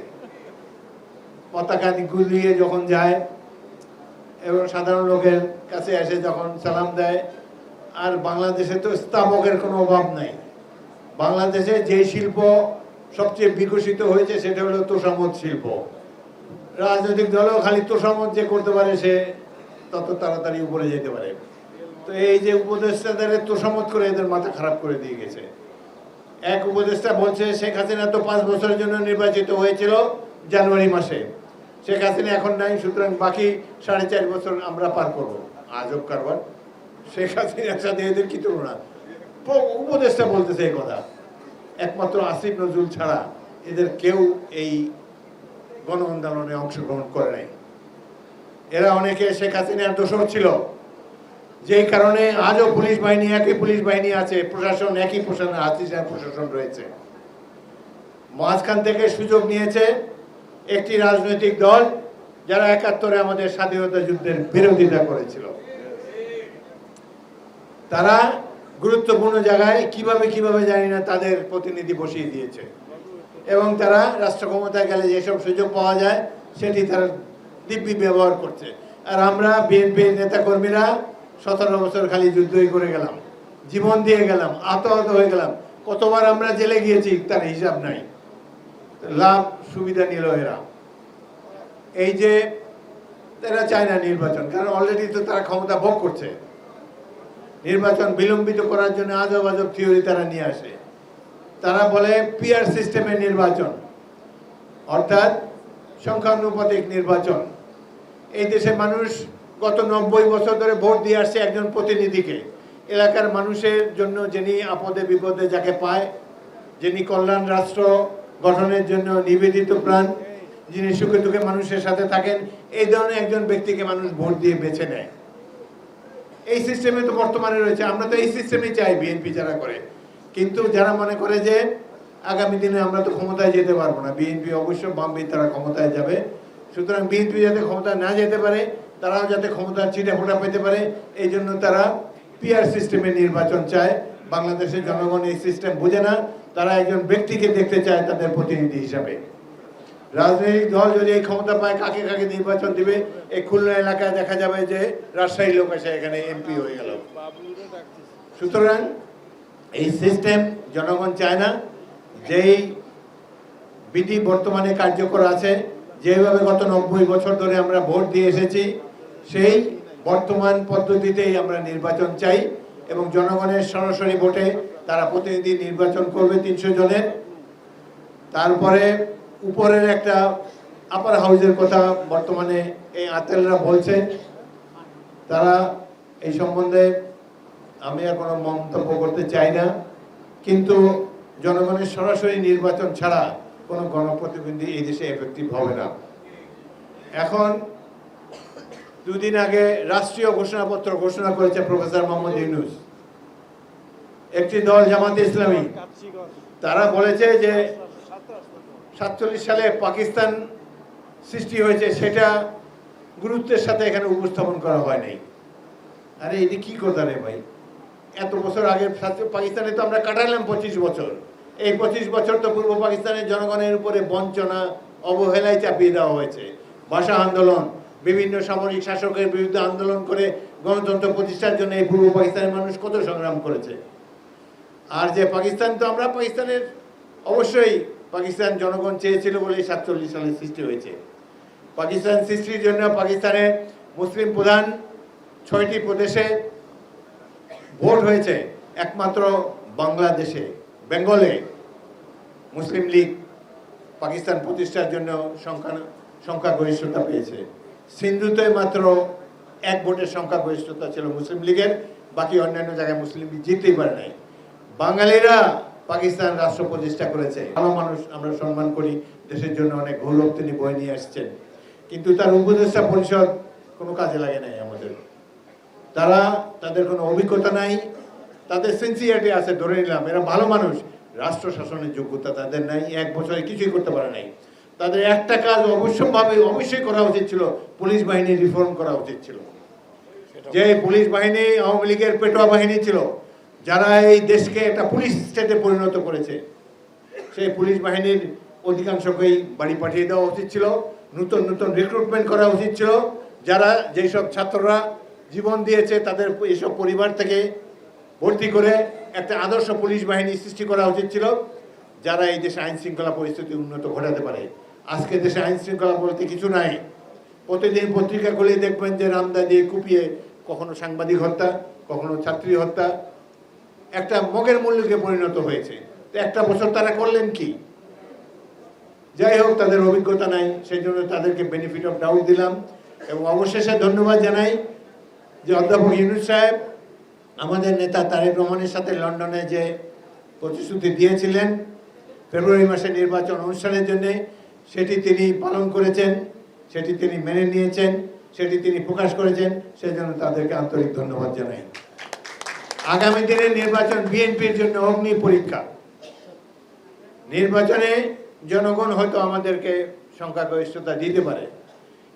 পতাকা গুলিয়ে যখন যায় এবং সাধারণ লোকের কাছে এসে যখন সালাম দেয়, আর বাংলাদেশে তো স্থাপকের কোনো অভাব নাই। বাংলাদেশে যে শিল্প সবচেয়ে বিকশিত হয়েছে সেটা হলো তোষামোদ শিল্প। রাজনৈতিক দলও খালি তোষামোদ যে করতে পারে সে তত তাড়াতাড়ি উপরে যেতে পারে। তো এই যে উপদেষ্টাদের তোষামোদ করে এদের মাথা খারাপ করে দিয়ে গেছে। এক উপদেষ্টা বলছে শেখ হাসিনা তো 5 বছরের জন্য নির্বাচিত হয়েছিল জানুয়ারি মাসে, শেখ হাসিনা এখন নাই, সুতরাং বাকি 4.5 বছর আমরা পার করবো। আজব কারবার, শেখ হাসিনার সাথে এদের কি তুলনা? উপদেষ্টা বলতেছে এই কথা। একমাত্র আসিফ নজরুল ছাড়া এদের কেউ এই গণ আন্দোলনে অংশগ্রহণ করে নাই। এরা অনেকে শেখ হাসিনার দোষর ছিল, যেই কারণে আজও পুলিশ বাহিনী একই পুলিশ বাহিনী আছে, প্রশাসন একই প্রশাসন রয়েছে। মাঝখান থেকে সুযোগ নিয়েছে একটি রাজনৈতিক দল যারা 71-এ আমাদের স্বাধীনতা যুদ্ধের বিরোধিতা করেছিল। তারা গুরুত্বপূর্ণ জায়গায় কিভাবে জানি না তাদের প্রতিনিধি বসিয়ে দিয়েছে, এবং তারা রাষ্ট্র ক্ষমতায় গেলে যেসব সুযোগ পাওয়া যায় সেটি তারা দিব্যি ব্যবহার করছে। আর আমরা বিএনপির নেতাকর্মীরা 17 বছর খালি যুদ্ধই করে গেলাম, জীবন দিয়ে গেলাম, আহত হয়ে গেলাম, কতবার আমরা জেলে গিয়েছি তার হিসাব নাই। লাভ সুবিধা নিল এরা। এই যে এরা চায় না নির্বাচন, কারণ অলরেডি তো তারা ক্ষমতা ভোগ করছে। নির্বাচন বিলম্বিত করার জন্য আজব আজব থিওরি তারা নিয়ে আসে। তারা বলে পিআর সিস্টেমের নির্বাচন, অর্থাৎ সংখ্যানুপাতিক নির্বাচন। এই দেশে মানুষ গত 90 বছর ধরে ভোট দিয়ে আসছে একজন প্রতিনিধিকে। এলাকার মানুষের জন্য যিনি আপদে বিপদে যাকে পায়, যিনি কল্যাণ রাষ্ট্র গঠনের জন্য নিবেদিত প্রাণ, যিনি সুখে দুঃখে মানুষের সাথে থাকেন, এই ধরনের একজন ব্যক্তিকে মানুষ ভোট দিয়ে বেছে নেয়। এই সিস্টেমে তো বর্তমানে রয়েছে। আমরা তো এই সিস্টেমেই চাই, বিএনপি যারা করে। কিন্তু যারা মনে করে যে আগামী দিনে আমরা তো ক্ষমতায় যেতে পারবো না, বিএনপি অবশ্য বামপন্থী তারা ক্ষমতায় যাবে, সুতরাং বিএনপি যাতে ক্ষমতায় না যেতে পারে, তারাও যাতে ক্ষমতার ছিটে ফোটা পেতে পারে, এই জন্য তারা পিআর সিস্টেমে নির্বাচন চায়। বাংলাদেশের জনগণ এই সিস্টেম বোঝে না, তারা একজন ব্যক্তিকে দেখতে চায় তাদের প্রতিনিধি হিসাবে। রাজনৈতিক দল যদি এই ক্ষমতা পায়, কাকে কাকে নির্বাচন দিবে? এই খুলনা এলাকায় দেখা যাবে যে রাজশাহী লোক এসে এখানে এমপি হয়ে গেল। সুতরাং এই সিস্টেম জনগণ চায় না। যেই বিধি বর্তমানে কার্যকর আছে, যেভাবে গত 90 বছর ধরে আমরা ভোট দিয়ে এসেছি, সেই বর্তমান পদ্ধতিতেই আমরা নির্বাচন চাই এবং জনগণের সরাসরি ভোটে তারা প্রতিনিধি নির্বাচন করবে 300 জনের। তারপরে উপরের একটা আপার হাউসের কথা বর্তমানে এই আতেলরা বলছে, তারা এই সম্বন্ধে আমি আর কোনো মন্তব্য করতে চাই না। কিন্তু জনগণের সরাসরি নির্বাচন ছাড়া কোনো গণপ্রতিনিধি এই দেশে এফেক্টিভ হবে না। এখন দুদিন আগে রাষ্ট্রীয় ঘোষণাপত্র ঘোষণা করেছে প্রফেসর মোহাম্মদ ইউনূস। একটি দল জামাতে ইসলামী, তারা বলেছে যে 47 সালে পাকিস্তান সৃষ্টি হয়েছে, সেটা গুরুত্বের সাথে এখানে উপস্থাপন করা হয় নাই। আরে এটি কি কথা রে ভাই? এত বছর আগে পাকিস্তানে তো আমরা কাটালাম 25 বছর। এই 25 বছর তো পূর্ব পাকিস্তানের জনগণের উপরে বঞ্চনা, অবহেলায় চাপিয়ে দেওয়া হয়েছে। ভাষা আন্দোলন, বিভিন্ন সামরিক শাসকের বিরুদ্ধে আন্দোলন করে গণতন্ত্র প্রতিষ্ঠার জন্য এই পূর্ব পাকিস্তানের মানুষ কত সংগ্রাম করেছে। আর যে পাকিস্তান, তো আমরা পাকিস্তানের অবশ্যই পাকিস্তান জনগণ চেয়েছিল বলেই 47 সালে সৃষ্টি হয়েছে। পাকিস্তান সৃষ্টির জন্য পাকিস্তানের মুসলিম প্রধান 6টি প্রদেশে ভোট হয়েছে। একমাত্র বাংলাদেশে, বেঙ্গলে মুসলিম লীগ পাকিস্তান প্রতিষ্ঠার জন্য সংখ্যাগরিষ্ঠতা পেয়েছে। সিন্ধুতে মাত্র 1 ভোটের সংখ্যাগরিষ্ঠতা ছিল মুসলিম লীগের, বাকি অন্যান্য জায়গায় মুসলিম লীগ জিততেই পারে নাই। বাঙালিরা পাকিস্তান রাষ্ট্র প্রতিষ্ঠা করেছে। ভালো মানুষ, আমরা সম্মান করি, দেশের জন্য অনেক গৌরব তিনি বয়ে নিয়ে আসছেন, কিন্তু তার উপদেষ্টা পরিষদ কোনো কাজে লাগে নাই আমাদের। তাদের কোনো অভিজ্ঞতা নাই, তাদের সিনসিয়ারিটি আছে ধরে নিলাম, এরা ভালো মানুষ, রাষ্ট্র শাসনের যোগ্যতা তাদের নাই, 1 বছরে কিছুই করতে পারে নাই। তাদের একটা কাজ অবশ্যই করা উচিত ছিল, পুলিশ বাহিনী রিফর্ম করা উচিত ছিল। যে পুলিশ বাহিনী আওয়ামী লীগের পেটোয়া বাহিনী ছিল, যারা এই দেশকে একটা পুলিশ স্টেটে পরিণত করেছে, সেই পুলিশ বাহিনীর অধিকাংশকেই বাড়ি পাঠিয়ে দেওয়া উচিত ছিল। নতুন নতুন রিক্রুটমেন্ট করা উচিত ছিল। যারা যেসব ছাত্ররা জীবন দিয়েছে তাদের এইসব পরিবার থেকে ভর্তি করে একটা আদর্শ পুলিশ বাহিনী সৃষ্টি করা উচিত ছিল, যারা এই দেশে আইন শৃঙ্খলা পরিস্থিতি উন্নত ঘটাতে পারে। আজকে দেশে আইন শৃঙ্খলা বলতে কিছু নাই। প্রতিদিন পত্রিকা খুলে দেখবেন যে রামদা দিয়ে কুপিয়ে কখনো সাংবাদিক হত্যা, কখনো ছাত্রী হত্যা, একটা মগের মূল্যকে পরিণত হয়েছে। তো একটা বছর তারা করলেন কি? যাই হোক, তাদের অভিজ্ঞতা নাই, সেই জন্য তাদেরকে বেনিফিট অফ ডাউট দিলাম। এবং অবশেষে ধন্যবাদ জানাই যে অধ্যাপক ইউনূস সাহেব আমাদের নেতা তারেক রহমানের সাথে লন্ডনে যে প্রতিশ্রুতি দিয়েছিলেন ফেব্রুয়ারি মাসে নির্বাচন অনুষ্ঠানের জন্য, সেটি তিনি পালন করেছেন, সেটি তিনি মেনে নিয়েছেন, সেটি তিনি প্রকাশ করেছেন, সেজন্য তাদেরকে আন্তরিক ধন্যবাদ জানাই। আগামী দিনের নির্বাচন বিএনপির জন্য অগ্নি পরীক্ষা। নির্বাচনে জনগণ হয়তো আমাদেরকে সংখ্যাগরিষ্ঠতা দিতে পারে,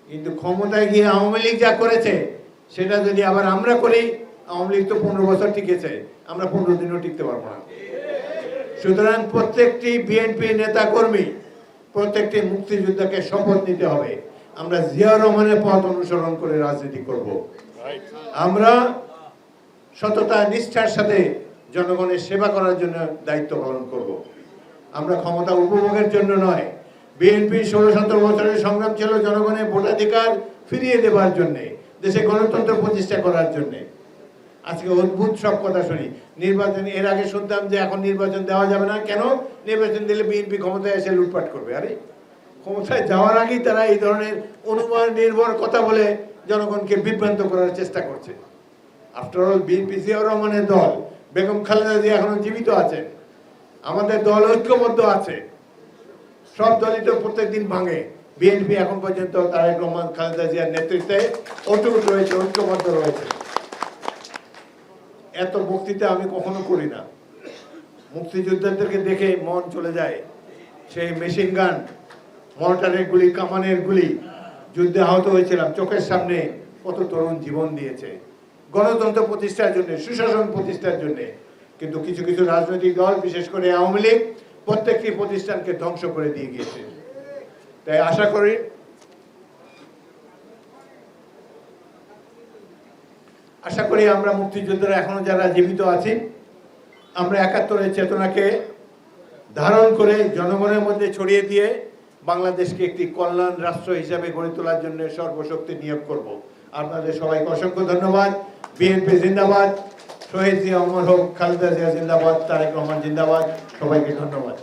কিন্তু ক্ষমতায় গিয়ে আওয়ামী লীগ যা করেছে সেটা যদি আবার আমরা করি, আওয়ামী লীগ তো 15 বছর টিকেছে, আমরা 15 দিনও টিকতে পারবো না। সুতরাং প্রত্যেকটি বিএনপি নেতা কর্মী, প্রত্যেকটি মুক্তিযোদ্ধাকে শপথ নিতে হবে, আমরা জিয়াউর রহমানের পথ অনুসরণ করে রাজনীতি করব। আমরা সততা নিষ্ঠার সাথে জনগণের সেবা করার জন্য দায়িত্ব পালন করব। আমরা ক্ষমতা উপভোগের জন্য নয়। বিএনপি 16-17 বছরের সংগ্রাম ছিল জনগণের ভোটাধিকার ফিরিয়ে দেবার জন্যে, দেশে গণতন্ত্র প্রতিষ্ঠা করার জন্যে। আজকে অদ্ভুত সব কথা শুনি। নির্বাচন, এর আগে শুনতাম যে এখন নির্বাচন দেওয়া যাবে না, কেন? নির্বাচন দিলে বিএনপি ক্ষমতায় এসে লুটপাট করবে। আরে ক্ষমতায় যাওয়ার আগেই তারা এই ধরনের অনুমান নির্ভর কথা বলে জনগণকে বিভ্রান্ত করার চেষ্টা করছে। আফটার অল বিএনপি জিয়াউর রহমানের দল, বেগম খালেদা জিয়া এখনো জীবিত আছেন, আমাদের দল ঐক্যবদ্ধ আছে। সব দলই তো প্রত্যেকদিন ভাঙে, বিএনপি এখন পর্যন্ত তারেক রহমান খালেদা জিয়ার নেতৃত্বে অটুট রয়েছে, ঐক্যবদ্ধ রয়েছে। এত বক্তৃতা আমি কখনো করি না। মুক্তিযোদ্ধাদেরকে দেখে মন চলে যায়। সেই মেশিন গান, মর্টারের গুলি, কামানের গুলি, যুদ্ধে আহত হয়েছিলাম, চোখের সামনে কত তরুণ জীবন দিয়েছে গণতন্ত্র প্রতিষ্ঠার জন্য, সুশাসন প্রতিষ্ঠার জন্য। কিন্তু কিছু কিছু রাজনৈতিক দল, বিশেষ করে আওয়ামী লীগ, প্রত্যেকটি প্রতিষ্ঠানকে ধ্বংস করে দিয়ে গিয়েছে। তাই আশা করি আমরা মুক্তিযোদ্ধারা এখনো যারা জীবিত আছি, আমরা 71-এর চেতনাকে ধারণ করে জনগণের মধ্যে ছড়িয়ে দিয়ে বাংলাদেশকে একটি কল্যাণ রাষ্ট্র হিসাবে গড়ে তোলার জন্য সর্বশক্তি নিয়োগ করব। আপনাদের সবাইকে অসংখ্য ধন্যবাদ। বিএনপি জিন্দাবাদ, শহীদ জিয়া অমর হোক, খালেদা জিয়া জিন্দাবাদ, তারেক রহমান জিন্দাবাদ। সবাইকে ধন্যবাদ।